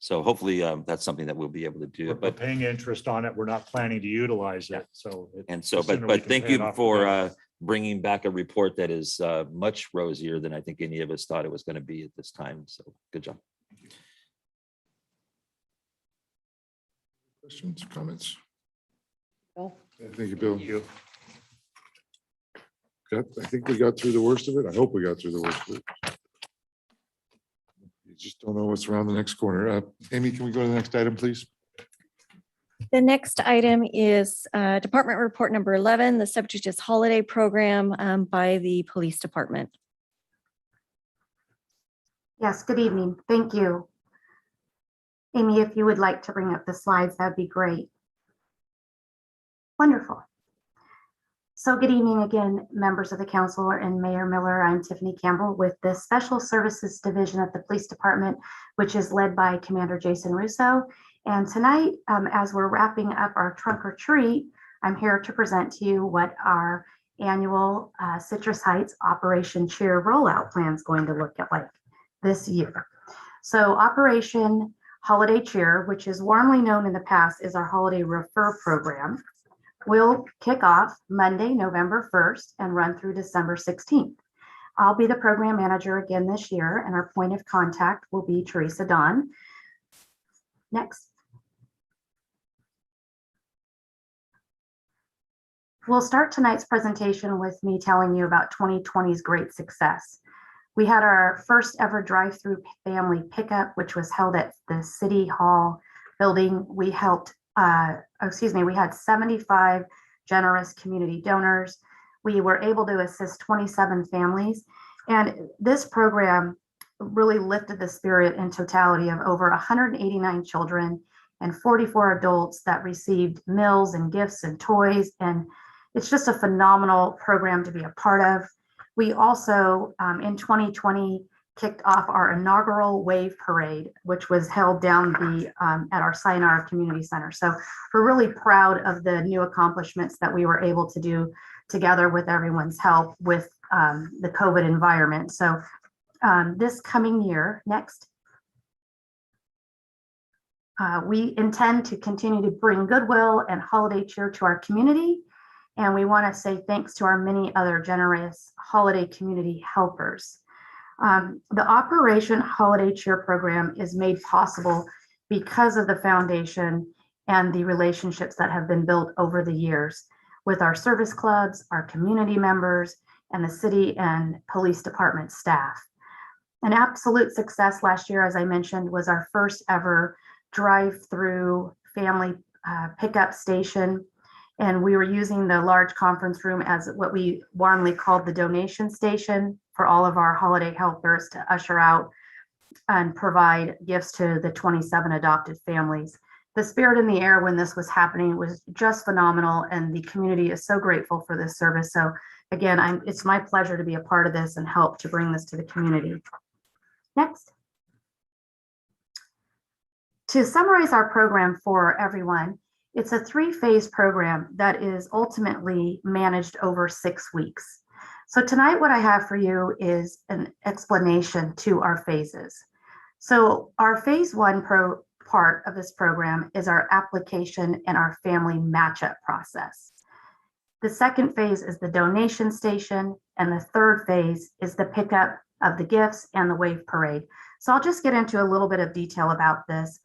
So hopefully that's something that we'll be able to do. We're But paying interest on it. We're not planning to utilize it. So but thank you for bringing back a report that is much rosier than I think any of us thought it was going to be at this time. So good job. Questions, comments? Bill? Thank you, Bill. I think we got through the worst of it. I hope we got through the worst of it. You just don't know what's around the next corner. Amy, can we go to the next item, please? The next item is Department Report number 11, the Subjectivist Holiday Program by the Police Department. Yes, good evening. Thank you. Amy, if you would like to bring up the slides, that'd be great. Wonderful. So good evening again, members of the council and Mayor Miller. I'm Tiffany Campbell with the Special Services Division of the Police Department, which is led by Commander Jason Russo. And tonight, as we're wrapping up our trunk or treat, I'm here to present to you what our annual Citrus Heights Operation Cheer rollout plan is going to look like this year. So Operation Holiday Cheer, which is warmly known in the past as our Holiday Refer Program, will kick off Monday, November 1st and run through December 16th. I'll be the program manager again this year, and our point of contact will be Teresa Don. Next. We'll start tonight's presentation with me telling you about 2020's great success. We had our first ever drive-through family pickup, which was held at the City Hall building. We had 75 generous community donors. We were able to assist 27 families. And this program really lifted the spirit in totality of over 189 children and 44 adults that received meals and gifts and toys. And it's just a phenomenal program to be a part of. We also, in 2020, kicked off our inaugural Wave Parade, which was held down at our Sayonara Community Center. So we're really proud of the new accomplishments that we were able to do together with everyone's help with the COVID environment. So this coming year, next, we intend to continue to bring goodwill and holiday cheer to our community. And we want to say thanks to our many other generous holiday community helpers. The Operation Holiday Cheer program is made possible because of the foundation and the relationships that have been built over the years with our service clubs, our community members, and the city and police department staff. An absolute success last year, as I mentioned, was our first ever drive-through family pickup station. And we were using the large conference room as what we warmly called the donation station for all of our holiday helpers to usher out and provide gifts to the 27 adopted families. The spirit in the air when this was happening was just phenomenal, and the community is so grateful for this service. So again, it's my pleasure to be a part of this and help to bring this to the community. Next. To summarize our program for everyone, it's a 3-phase program that is ultimately managed over 6 weeks. So tonight, what I have for you is an explanation to our phases. So our phase 1 part of this program is our application and our family matchup process. The second phase is the donation station, and the third phase is the pickup of the gifts and the wave parade. So I'll just get into a little bit of detail about this.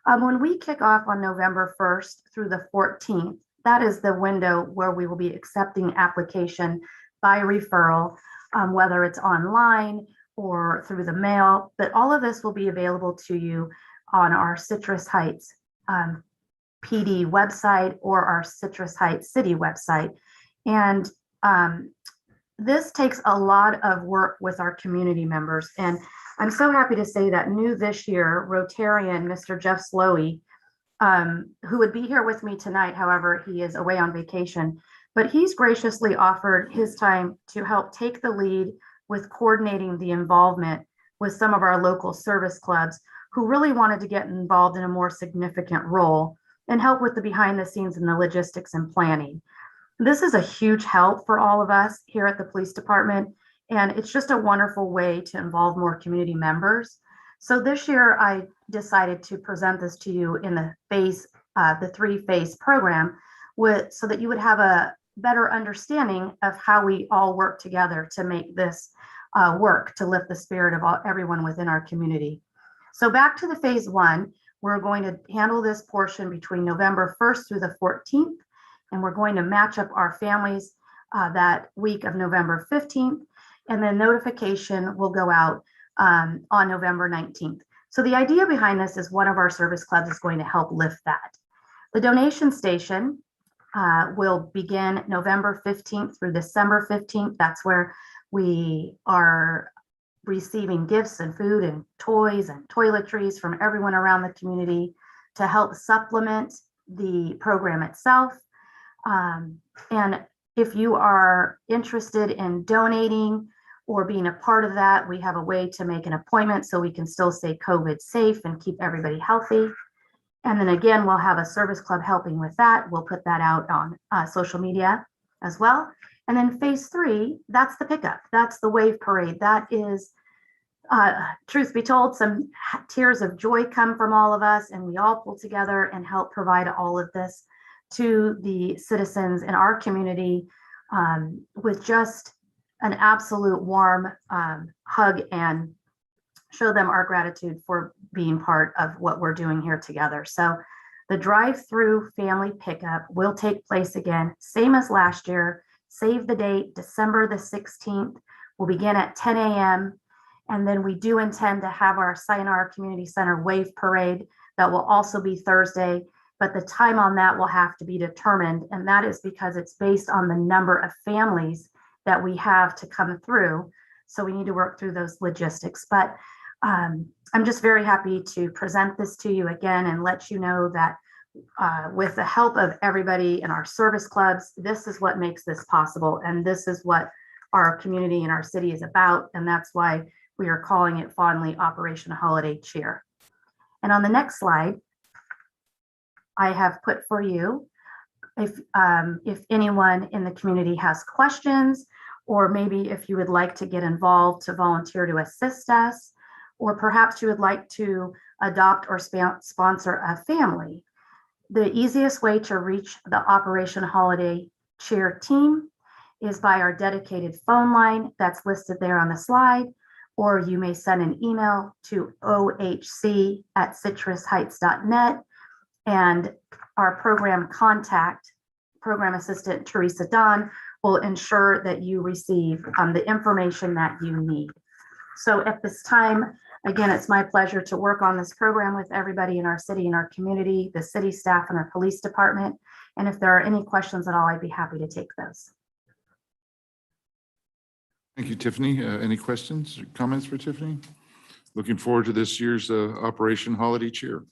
When we kick off on November 1st through the 14th, that is the window where we will be accepting application by referral, whether it's online or through the mail, but all of this will be available to you on our Citrus Heights PD website or our Citrus Heights City website. And this takes a lot of work with our community members. And I'm so happy to say that new this year, Rotarian, Mr. Jeff Slowey, who would be here with me tonight, however, he is away on vacation, but he's graciously offered his time to help take the lead with coordinating the involvement with some of our local service clubs who really wanted to get involved in a more significant role and help with the behind the scenes and the logistics and planning. This is a huge help for all of us here at the police department, and it's just a wonderful way to involve more community members. So this year I decided to present this to you in the three-phase program so that you would have a better understanding of how we all work together to make this work to lift the spirit of everyone within our community. So back to the phase one, we're going to handle this portion between November 1st through the 14th, and we're going to match up our families that week of November 15th, and then notification will go out on November 19th. So the idea behind this is one of our service clubs is going to help lift that. The donation station will begin November 15th through December 15th. That's where we are receiving gifts and food and toys and toiletries from everyone around the community to help supplement the program itself. And if you are interested in donating or being a part of that, we have a way to make an appointment so we can still stay COVID safe and keep everybody healthy. And then again, we'll have a service club helping with that. We'll put that out on social media as well. And then phase three, that's the pickup. That's the wave parade. That is, truth be told, some tears of joy come from all of us, and we all pull together and help provide all of this to the citizens in our community with just an absolute warm hug and show them our gratitude for being part of what we're doing here together. So the drive-through family pickup will take place again, same as last year. Save the date, December the 16th. We'll begin at 10 a.m. And then we do intend to have our Sayonara Community Center wave parade that will also be Thursday, but the time on that will have to be determined. And that is because it's based on the number of families that we have to come through. So we need to work through those logistics. But I'm just very happy to present this to you again and let you know that with the help of everybody in our service clubs, this is what makes this possible. And this is what our community and our city is about. And that's why we are calling it fondly Operation Holiday Cheer. And on the next slide, I have put for you, if anyone in the community has questions, or maybe if you would like to get involved to volunteer to assist us, or perhaps you would like to adopt or sponsor a family. The easiest way to reach the Operation Holiday Cheer team is by our dedicated phone line that's listed there on the slide, or you may send an email to ohc@citrusheights.net, and our program contact, program assistant Teresa Don, will ensure that you receive the information that you need. So at this time, again, it's my pleasure to work on this program with everybody in our city and our community, the city staff and our police department. And if there are any questions at all, I'd be happy to take those. Thank you, Tiffany. Any questions or comments for Tiffany? Looking forward to this year's Operation Holiday Cheer.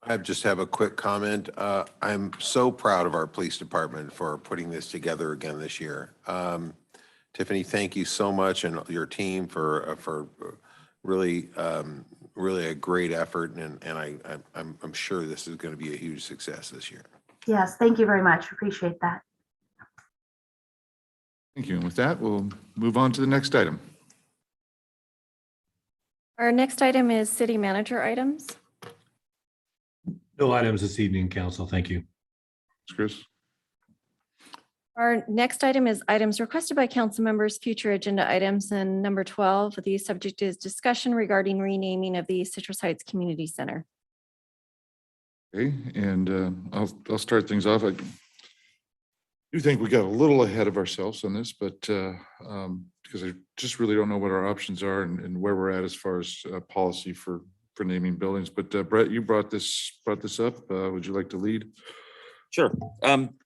I just have a quick comment. I'm so proud of our police department for putting this together again this year. Tiffany, thank you so much, and your team for really a great effort, and I'm sure this is going to be a huge success this year. Yes, thank you very much. Appreciate that. Thank you. And with that, we'll move on to the next item. Our next item is city manager items. No items this evening, council. Thank you. Chris. Our next item is items requested by council members, future agenda items, and number 12, the subject is discussion regarding renaming of the Citrus Heights Community Center. Okay, and I'll start things off. I do think we got a little ahead of ourselves on this, but because I just really don't know what our options are and where we're at as far as policy for naming buildings. But Brett, you brought this up. Would you like to lead? Sure.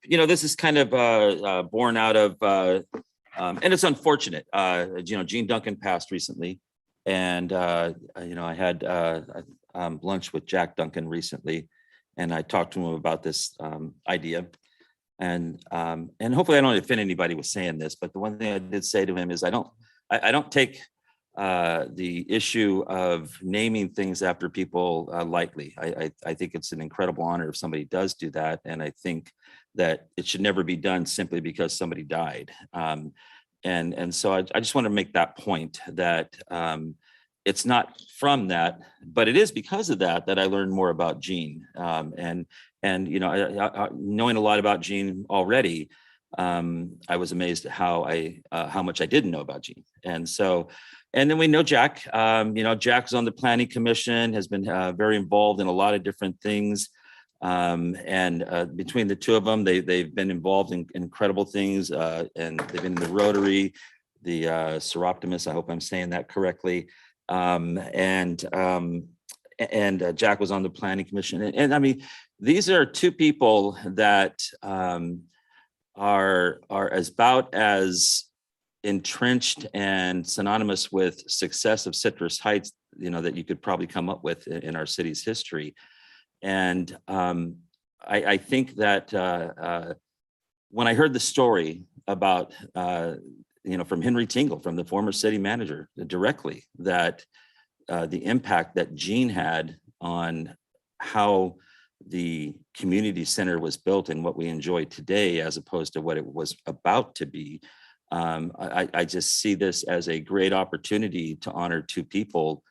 This is kind of born out of, and it's unfortunate. Gene Duncan passed recently, and I had lunch with Jack Duncan recently, and I talked to him about this idea. And hopefully I don't offend anybody with saying this, but the one thing I did say to him is I don't take the issue of naming things after people lightly. I think it's an incredible honor if somebody does do that. And I think that it should never be done simply because somebody died. And so I just want to make that point that it's not from that, but it is because of that I learned more about Gene. And knowing a lot about Gene already, I was amazed at how much I didn't know about Gene. And then we know Jack. Jack's on the Planning Commission, has been very involved in a lot of different things. And between the two of them, they've been involved in incredible things. And they've been in the Rotary, the Seroptimus, I hope I'm saying that correctly. And Jack was on the Planning Commission. And I mean, these are two people that are about as entrenched and synonymous with success of Citrus Heights, that you could probably come up with in our city's history. And I think that when I heard the story about, from Henry Tingle, from the former city manager directly, that the impact that Gene had on how the community center was built and what we enjoy today, as opposed to what it was about to be. I just see this as a great opportunity to honor two people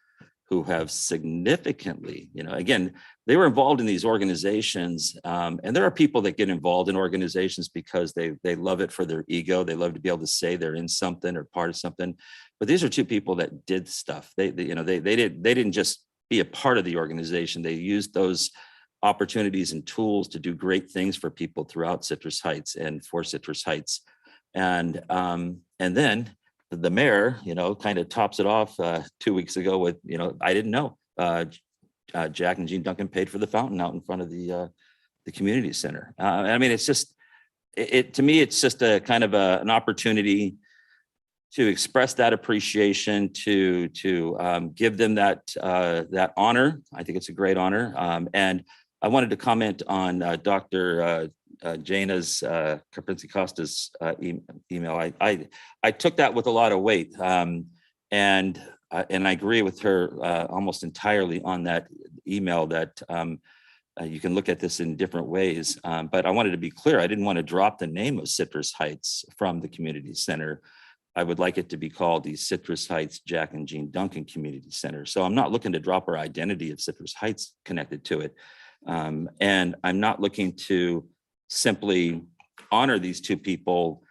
who have significantly, again, they were involved in these organizations. And there are people that get involved in organizations because they love it for their ego. They love to be able to say they're in something or part of something. But these are two people that did stuff. They didn't just be a part of the organization. They used those opportunities and tools to do great things for people throughout Citrus Heights and for Citrus Heights. And then the mayor, kind of tops it off 2 weeks ago with, I didn't know Jack and Gene Duncan paid for the fountain out in front of the community center. I mean, it's just, to me, it's just a kind of an opportunity to express that appreciation, to give them that honor. I think it's a great honor. And I wanted to comment on Dr. Jana's Kaprinski-Costa's email. I took that with a lot of weight, and I agree with her almost entirely on that email, that you can look at this in different ways. But I wanted to be clear, I didn't want to drop the name of Citrus Heights from the community center. I would like it to be called the Citrus Heights Jack and Gene Duncan Community Center. So I'm not looking to drop our identity of Citrus Heights connected to it. And I'm not looking to simply honor these two people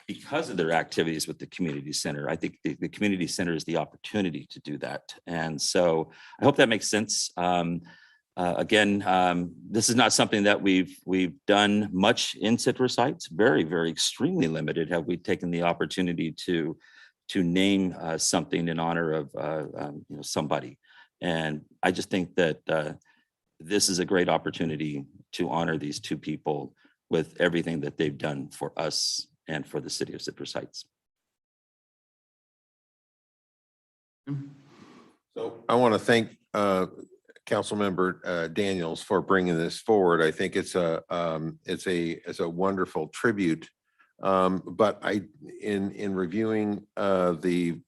because of their activities with the community center. I think the community center is the opportunity to do that. And so I hope that makes sense. Again, this is not something that we've done much in Citrus Heights. Very, very extremely limited have we taken the opportunity to name something in honor of somebody. And I just think that this is a great opportunity to honor these two people with everything that they've done for us and for the city of Citrus Heights. So I want to thank Councilmember Daniels for bringing this forward. I think it's a wonderful tribute. But in reviewing the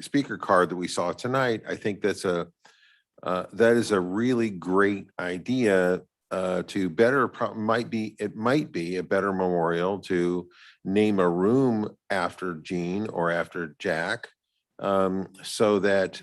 speaker card that we saw tonight, I think that is a really great idea to better, it might be a better memorial to name a room after Gene or after Jack, so that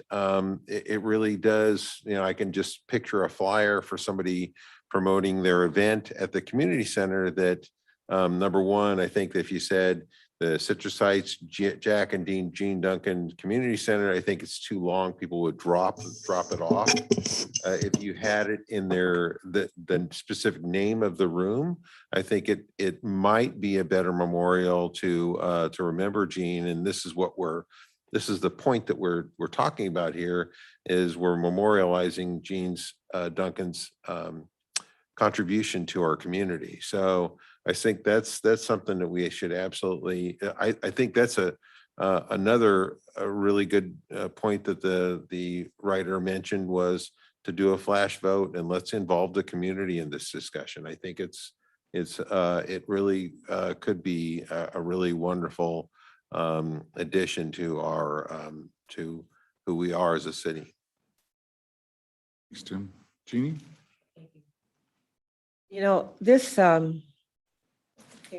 it really does, I can just picture a flyer for somebody promoting their event at the community center that Number one, I think that if you said the Citrus Heights, Jack and Dean, Gene Duncan Community Center, I think it's too long. People would drop it off. If you had it in there, the specific name of the room, I think it might be a better memorial to remember Gene. And this is the point that we're talking about here, is we're memorializing Gene's Duncan's contribution to our community. So I think that's something that we should absolutely, I think that's another really good point that the writer mentioned, was to do a flash vote, and let's involve the community in this discussion. I think it really could be a really wonderful addition to our to who we are as a city. Thanks, Tim. Jeannie? You know, this came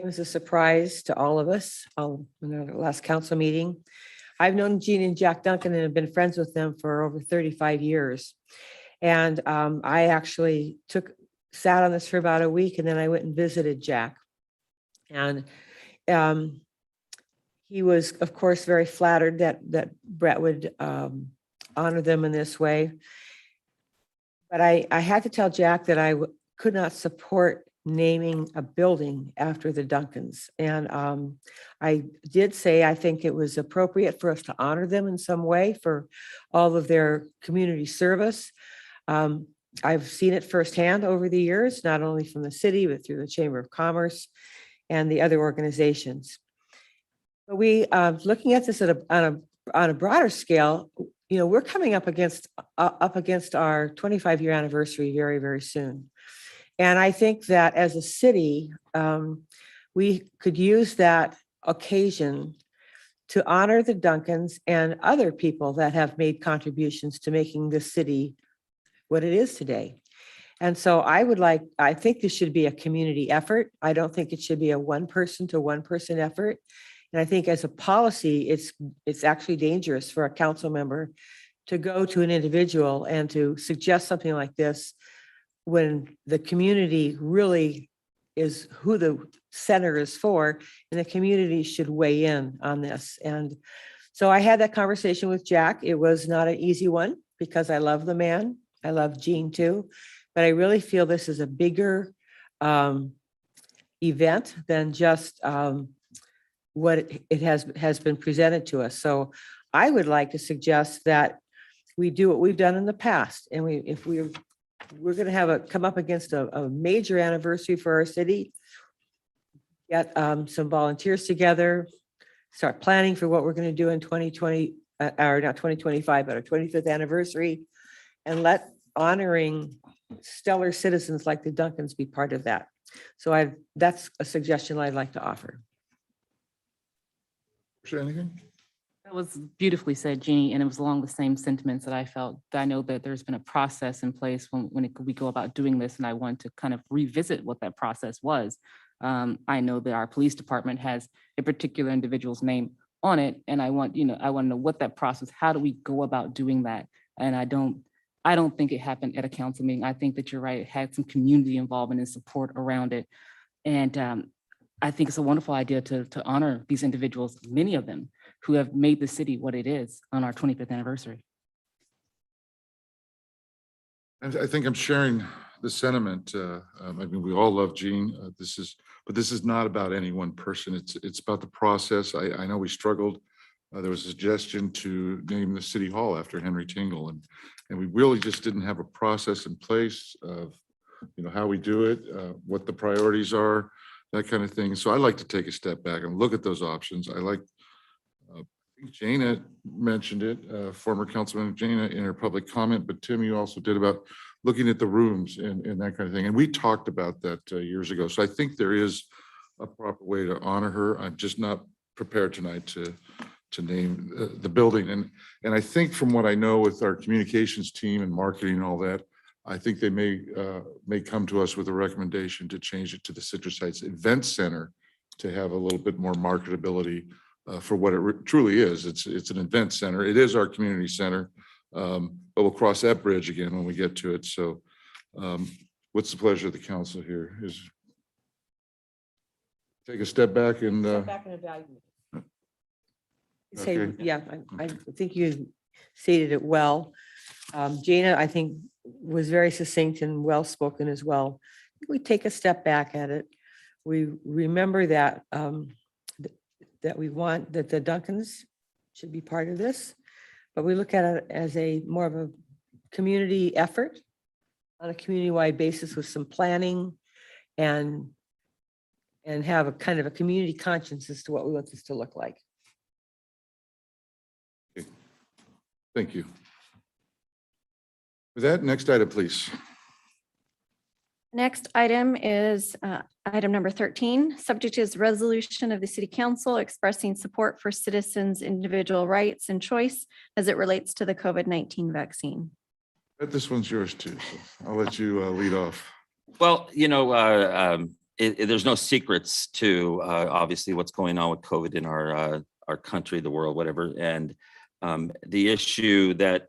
as a surprise to all of us in our last council meeting. I've known Gene and Jack Duncan and have been friends with them for over 35 years. And I actually sat on this for about a week, and then I went and visited Jack. And he was, of course, very flattered that Brett would honor them in this way. But I had to tell Jack that I could not support naming a building after the Duncans. And I did say I think it was appropriate for us to honor them in some way for all of their community service. I've seen it firsthand over the years, not only from the city, but through the Chamber of Commerce and the other organizations. But we, looking at this on a broader scale, you know, we're coming up against our 25-year anniversary very, very soon. And I think that as a city, we could use that occasion to honor the Duncans and other people that have made contributions to making this city what it is today. And so I think this should be a community effort. I don't think it should be a one person to one person effort. And I think as a policy, it's actually dangerous for a council member to go to an individual and to suggest something like this when the community really is who the center is for, and the community should weigh in on this. And so I had that conversation with Jack. It was not an easy one because I love the man. I love Gene too, but I really feel this is a bigger event than just what it has been presented to us. So I would like to suggest that we do what we've done in the past, and if we're going to come up against a major anniversary for our city, get some volunteers together, start planning for what we're going to do in 2020, or not 2025, but our 25th anniversary, and let honoring stellar citizens like the Duncans be part of that. So that's a suggestion I'd like to offer. Anything? That was beautifully said, Jeannie, and it was along the same sentiments that I felt. I know that there's been a process in place when we go about doing this, and I want to kind of revisit what that process was. I know that our police department has a particular individual's name on it, and I want to know what that process, how do we go about doing that? And I don't think it happened at a council meeting. I think that you're right. It had some community involvement and support around it. And I think it's a wonderful idea to honor these individuals, many of them who have made the city what it is on our 25th anniversary. And I think I'm sharing the sentiment. I mean, we all love Gene. But this is not about any one person. It's about the process. I know we struggled. There was a suggestion to name the city hall after Henry Tingle, and we really just didn't have a process in place of, how we do it, what the priorities are, that kind of thing. So I like to take a step back and look at those options. I like, I think Jana mentioned it, former Councilman Jana in her public comment, but Tim, you also did about looking at the rooms and that kind of thing. And we talked about that years ago. So I think there is a proper way to honor her. I'm just not prepared tonight to name the building. And I think from what I know with our communications team and marketing and all that, I think they may come to us with a recommendation to change it to the Citrus Heights Event Center to have a little bit more marketability for what it truly is. It's an event center. It is our community center, but we'll cross that bridge again when we get to it. So what's the pleasure of the council here? take a step back and, Step back and evaluate. Say, Okay. yeah, I think you stated it well. Jana, I think, was very succinct and well-spoken as well. We take a step back at it. We remember that, that we want, that the Duncans should be part of this, but we look at it as a more of a community effort on a community-wide basis with some planning and have a kind of a community conscience as to what we want this to look like. thank you. With that, next item, please. Next item is item number 13. Subject is resolution of the City Council expressing support for citizens' individual rights and choice as it relates to the COVID-19 vaccine. Bet this one's yours too, so I'll let you lead off. Well, there's no secrets to obviously what's going on with COVID in our country, the world, whatever. And the issue that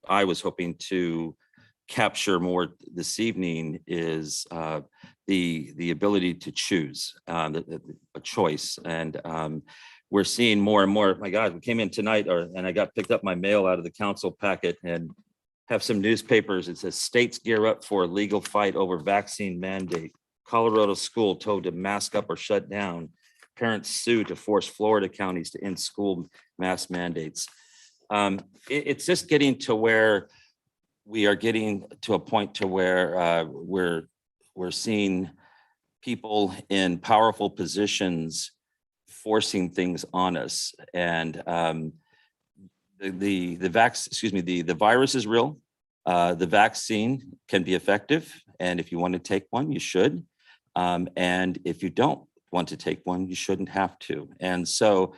I was hoping to capture more this evening is the ability to choose, a choice. And we're seeing more and more. My God, we came in tonight, and I picked up my mail out of the council packet and have some newspapers. It says states gear up for a legal fight over vaccine mandate. Colorado school told to mask up or shut down. Parents sue to force Florida counties to end school mask mandates. It's just getting to where we are getting to a point to where we're seeing people in powerful positions forcing things on us. And the virus is real. The vaccine can be effective, and if you want to take one, you should. And if you don't want to take one, you shouldn't have to. And so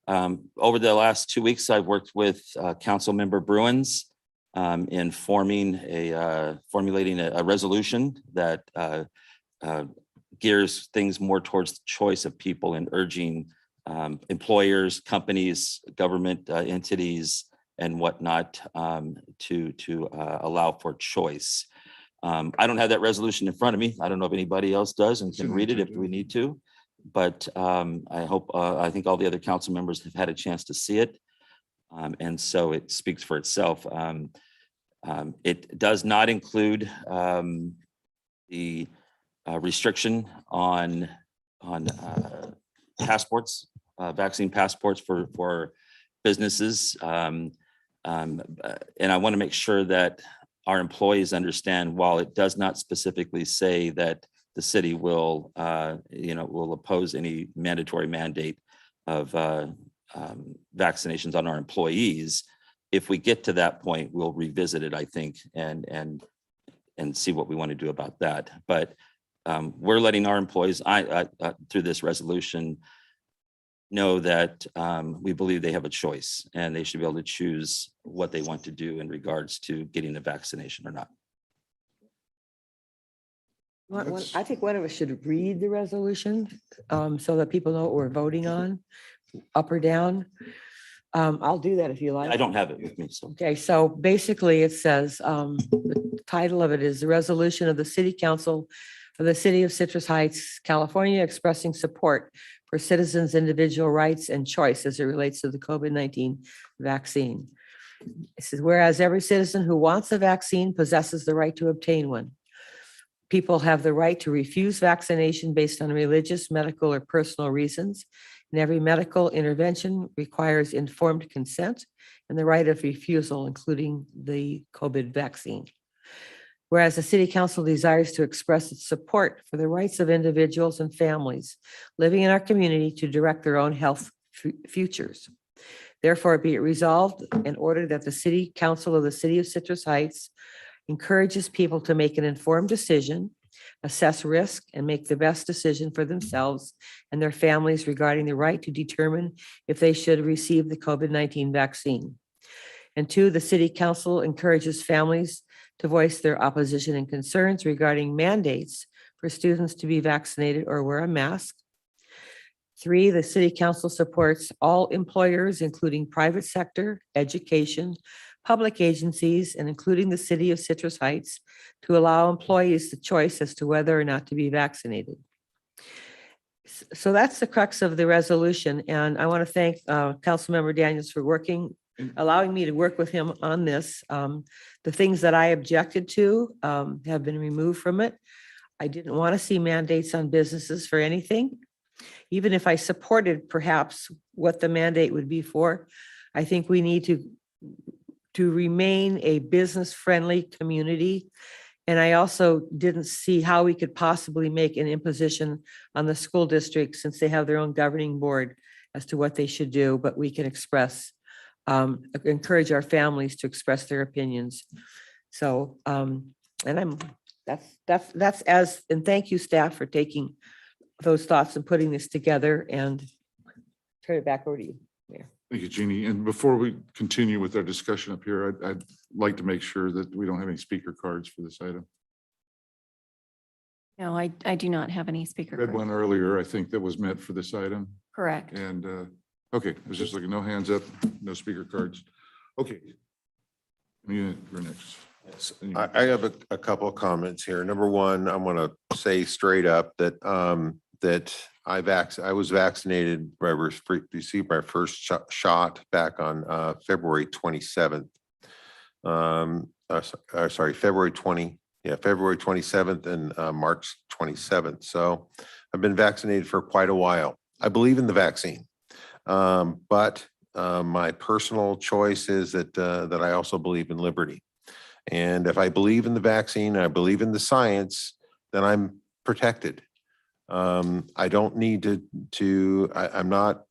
over the last 2 weeks, I've worked with Council Member Bruins in formulating a resolution that gears things more towards the choice of people and urging employers, companies, government entities, and whatnot to allow for choice. I don't have that resolution in front of me. I don't know if anybody else does and can read it if we need to. But I think all the other council members have had a chance to see it. And so it speaks for itself. It does not include the restriction on passports, vaccine passports for businesses. And I want to make sure that our employees understand, while it does not specifically say that the city will oppose any mandatory mandate of vaccinations on our employees. If we get to that point, we'll revisit it, I think, and see what we want to do about that. But we're letting our employees, through this resolution, know that we believe they have a choice and they should be able to choose what they want to do in regards to getting the vaccination or not. I think one of us should read the resolution so that people know what we're voting on, up or down. I'll do that if you like. I don't have it with me, so. Okay, so basically it says, the title of it is the resolution of the City Council of the City of Citrus Heights, California, expressing support for citizens' individual rights and choice as it relates to the COVID-19 vaccine. It says, whereas every citizen who wants a vaccine possesses the right to obtain one. People have the right to refuse vaccination based on religious, medical, or personal reasons. And every medical intervention requires informed consent and the right of refusal, including the COVID vaccine. Whereas the City Council desires to express its support for the rights of individuals and families living in our community to direct their own health futures. Therefore, be it resolved and ordered that the City Council of the City of Citrus Heights encourages people to make an informed decision, assess risk, and make the best decision for themselves and their families regarding the right to determine if they should receive the COVID-19 vaccine. And two, the City Council encourages families to voice their opposition and concerns regarding mandates for students to be vaccinated or wear a mask. Three, the City Council supports all employers, including private sector, education, public agencies, and including the City of Citrus Heights, to allow employees the choice as to whether or not to be vaccinated. So that's the crux of the resolution, and I want to thank Councilmember Daniels for allowing me to work with him on this. The things that I objected to have been removed from it. I didn't want to see mandates on businesses for anything. Even if I supported perhaps what the mandate would be for, I think we need to remain a business-friendly community. And I also didn't see how we could possibly make an imposition on the school district since they have their own governing board as to what they should do, but we can encourage our families to express their opinions. So, and thank you, staff, for taking those thoughts and putting this together, and turn it back over to you, Mayor. Thank you, Jeannie. And before we continue with our discussion up here, I'd like to make sure that we don't have any speaker cards for this item. No, I do not have any speaker Read cards. one earlier, I think that was meant for this item. Correct. And, okay, I was just looking, no hands up, no speaker cards. Okay. You're next. I have a couple of comments here. Number one, I want to say straight up that I was vaccinated. I received my first shot back on February 27th. Sorry, February 27th and March 27th. So I've been vaccinated for quite a while. I believe in the vaccine, but my personal choice is that I also believe in liberty. And if I believe in the vaccine, I believe in the science, then I'm protected. I don't need I'm not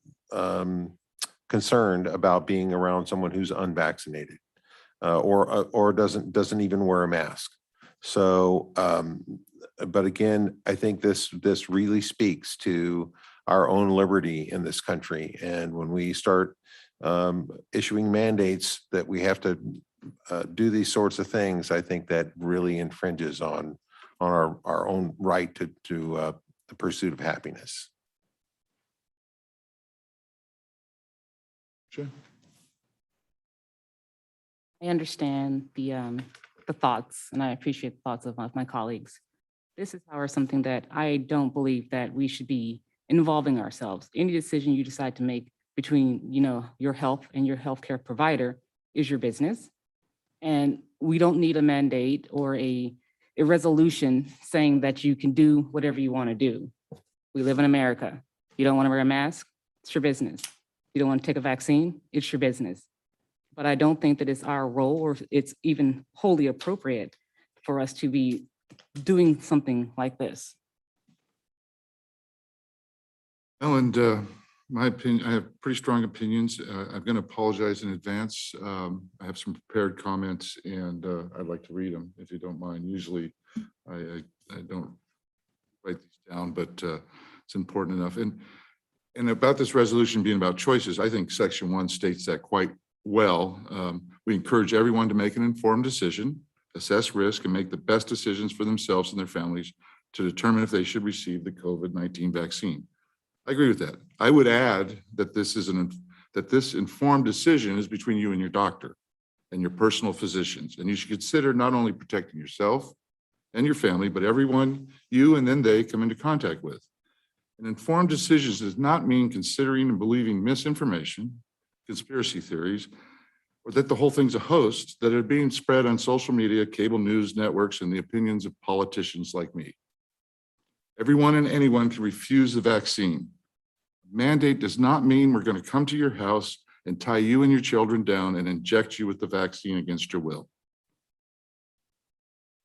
concerned about being around someone who's unvaccinated or doesn't even wear a mask. So, but again, I think this really speaks to our own liberty in this country. And when we start issuing mandates that we have to do these sorts of things, I think that really infringes on our own right to the pursuit of happiness. Sure. I understand the thoughts, and I appreciate the thoughts of my colleagues. This is, however, something that I don't believe that we should be involving ourselves. Any decision you decide to make between, your health and your healthcare provider is your business. And we don't need a mandate or a resolution saying that you can do whatever you want to do. We live in America. You don't want to wear a mask, it's your business. You don't want to take a vaccine, it's your business. But I don't think that it's our role or it's even wholly appropriate for us to be doing something like this. And my opinion, I have pretty strong opinions. I'm going to apologize in advance. I have some prepared comments and I'd like to read them if you don't mind. Usually I don't write these down, but it's important enough. And about this resolution being about choices, I think section 1 states that quite well. We encourage everyone to make an informed decision, assess risk, and make the best decisions for themselves and their families to determine if they should receive the COVID-19 vaccine. I agree with that. I would add that this informed decision is between you and your doctor and your personal physicians. And you should consider not only protecting yourself and your family, but everyone you and then they come into contact with. And informed decisions does not mean considering and believing misinformation, conspiracy theories, or that the whole thing's a hoax that are being spread on social media, cable news networks, and the opinions of politicians like me. Everyone and anyone can refuse the vaccine. Mandate does not mean we're going to come to your house and tie you and your children down and inject you with the vaccine against your will.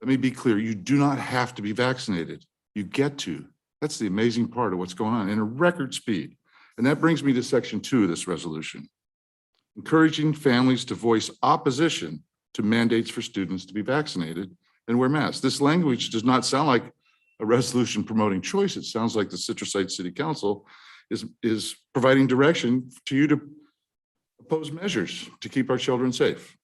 Let me be clear, you do not have to be vaccinated. You get to. That's the amazing part of what's going on in a record speed. And that brings me to section 2 of this resolution. Encouraging families to voice opposition to mandates for students to be vaccinated and wear masks. This language does not sound like a resolution promoting choice. It sounds like the Citrus Heights City Council is providing direction to you to oppose measures to keep our children safe.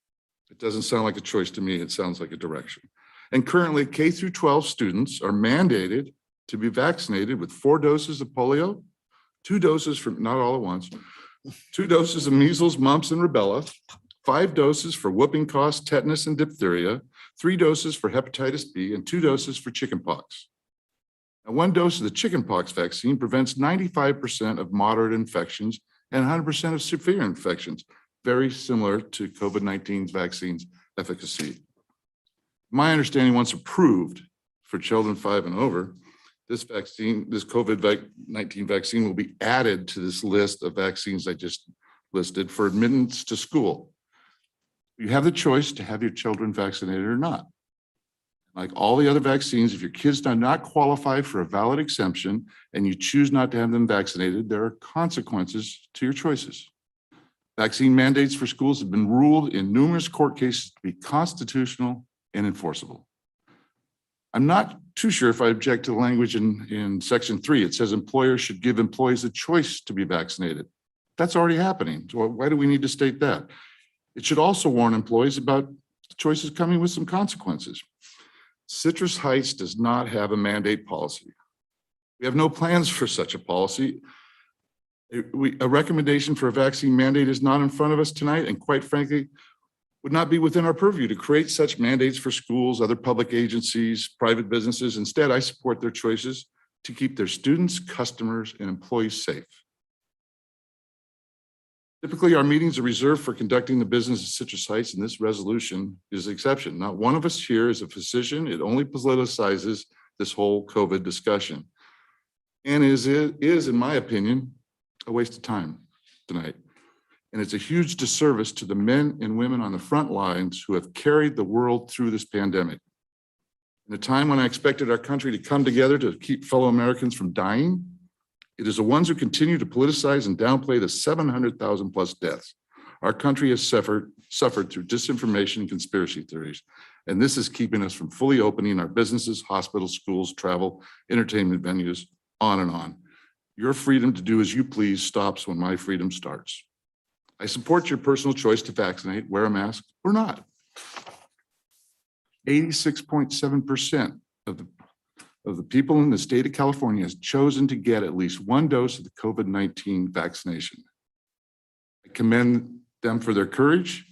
It doesn't sound like a choice to me. It sounds like a direction. And currently K through 12 students are mandated to be vaccinated with 4 doses of polio, 2 doses from, not all at once, 2 doses of measles, mumps, and rubella, 5 doses for whooping cough, tetanus, and diphtheria, 3 doses for hepatitis B, and 2 doses for chickenpox. Now, one dose of the chickenpox vaccine prevents 95% of moderate infections and 100% of severe infections, very similar to COVID-19 vaccine's efficacy. My understanding, once approved for children 5 and over, this vaccine, this COVID-19 vaccine will be added to this list of vaccines I just listed for admittance to school. You have the choice to have your children vaccinated or not. Like all the other vaccines, if your kids do not qualify for a valid exemption and you choose not to have them vaccinated, there are consequences to your choices. Vaccine mandates for schools have been ruled in numerous court cases to be constitutional and enforceable. I'm not too sure if I object to the language in section 3. It says employers should give employees a choice to be vaccinated. That's already happening. So why do we need to state that? It should also warn employees about choices coming with some consequences. Citrus Heights does not have a mandate policy. We have no plans for such a policy. A recommendation for a vaccine mandate is not in front of us tonight, and quite frankly, would not be within our purview to create such mandates for schools, other public agencies, private businesses. Instead, I support their choices to keep their students, customers, and employees safe. Typically, our meetings are reserved for conducting the business of Citrus Heights, and this resolution is the exception. Not one of us here is a physician. It only politicizes this whole COVID discussion, and is, in my opinion, a waste of time tonight. And it's a huge disservice to the men and women on the front lines who have carried the world through this pandemic. In a time when I expected our country to come together to keep fellow Americans from dying, it is the ones who continue to politicize and downplay the 700,000 plus deaths. Our country has suffered through disinformation and conspiracy theories. And this is keeping us from fully opening our businesses, hospitals, schools, travel, entertainment venues, on and on. Your freedom to do as you please stops when my freedom starts. I support your personal choice to vaccinate, wear a mask, or not. 86.7% of the people in the state of California has chosen to get at least one dose of the COVID-19 vaccination. I commend them for their courage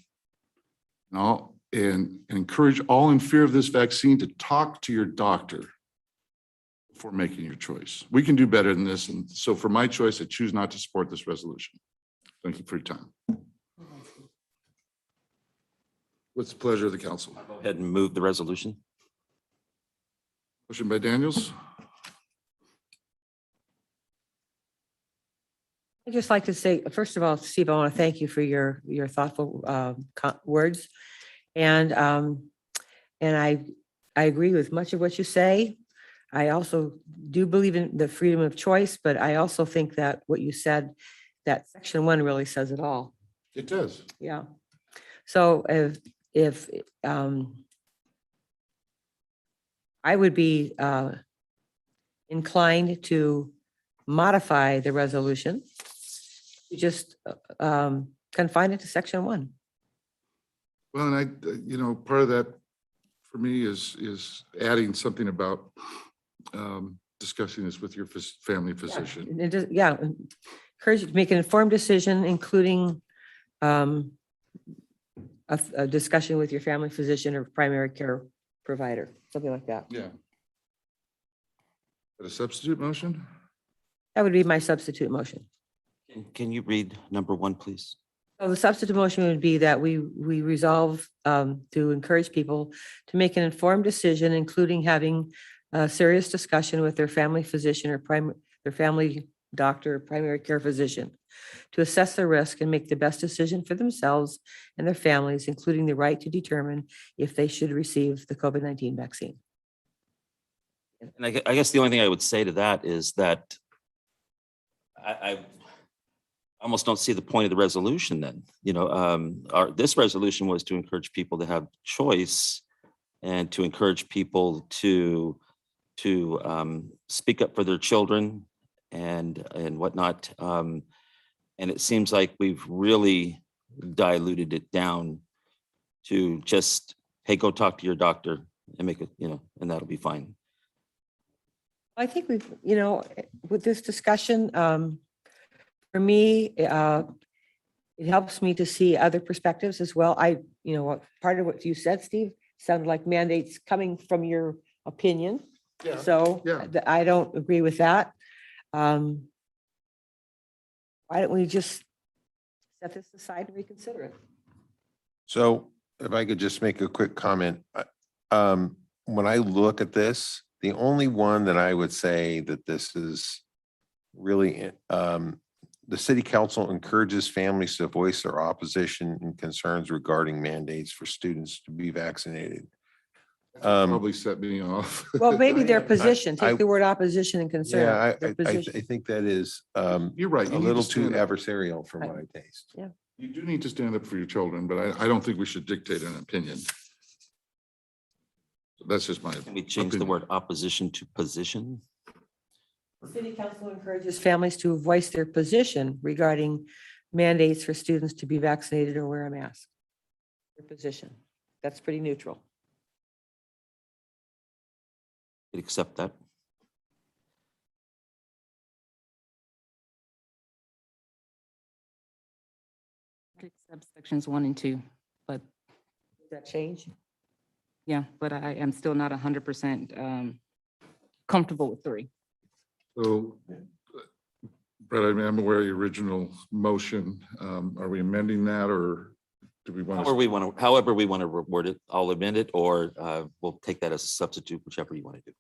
and encourage all in fear of this vaccine to talk to your doctor before making your choice. We can do better than this. And so for my choice, I choose not to support this resolution. Thank you for your time. What's the pleasure of the council? Go ahead and move the resolution. Motion by Daniels. I'd just like to say, first of all, Steve, I want to thank you for your thoughtful words. And I agree with much of what you say. I also do believe in the freedom of choice, but I also think that what you said, that section 1 really says it all. It does. Yeah. So if I would be inclined to modify the resolution, just confine it to section 1. Well, and part of that for me is adding something about discussing this with your family physician. Yeah, encourage you to make an informed decision, including a discussion with your family physician or primary care provider, something like that. Yeah. A substitute motion? That would be my substitute motion. Can you read number 1, please? So the substitute motion would be that we resolve to encourage people to make an informed decision, including having a serious discussion with their family physician or their family doctor, primary care physician, to assess the risk and make the best decision for themselves and their families, including the right to determine if they should receive the COVID-19 vaccine. And I guess the only thing I would say to that is that I almost don't see the point of the resolution then. This resolution was to encourage people to have choice and to encourage people to speak up for their children and whatnot. And it seems like we've really diluted it down to just, hey, go talk to your doctor and make it, and that'll be fine. I think we've, with this discussion, for me, it helps me to see other perspectives as well. Part of what you said, Steve, sounded like mandates coming from your opinion. Yeah, So yeah. I don't agree with that. Why don't we just set this aside and reconsider it? So if I could just make a quick comment. When I look at this, the only one that I would say that this is really, the city council encourages families to voice their opposition and concerns regarding mandates for students to be vaccinated. Probably set me off. Well, maybe their position, I- take the word opposition and Yeah, concern. Their I position. think that is You're right. a You need little to too stand up. adversarial for my taste. Yeah. You do need to stand up for your children, but I don't think we should dictate an opinion. That's just my. Can we change the opinion. word opposition to position? The city council encourages families to voice their position regarding mandates for students to be vaccinated or wear a mask. Their position. That's pretty neutral. Accept that. Sections 1 and 2, but Does that change? yeah, but I am still not 100% comfortable with 3. So, Brett, I'm aware of your original motion. Are we amending that or do we want to? However we want to word it, I'll amend it, or we'll take that as a substitute, whichever you want to do.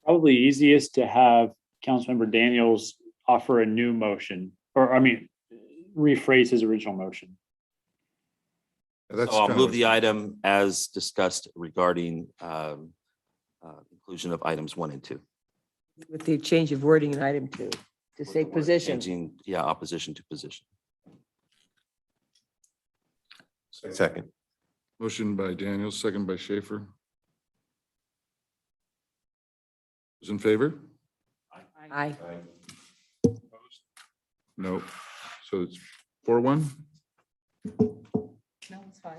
Probably easiest to have Councilmember Daniels offer a new motion, or rephrase his original motion. That's So I'll kind move of- the item as discussed regarding inclusion of items 1 and 2. With the change of wording in item 2 to say position. Changing, yeah, opposition to position. Second. Motion by Daniels, second by Schaefer. Those in favor? Aye. No. So it's 4-1. No, it's 5.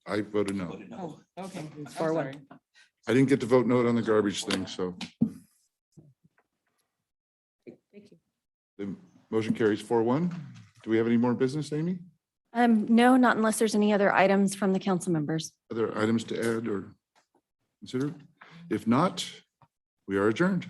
I voted no. Oh, okay. It's 4-1. I didn't get to vote no on the garbage thing, so Thank you. the motion carries 4-1. Do we have any more business, Amy? No, not unless there's any other items from the council members. Other items to add or consider? If not, we are adjourned.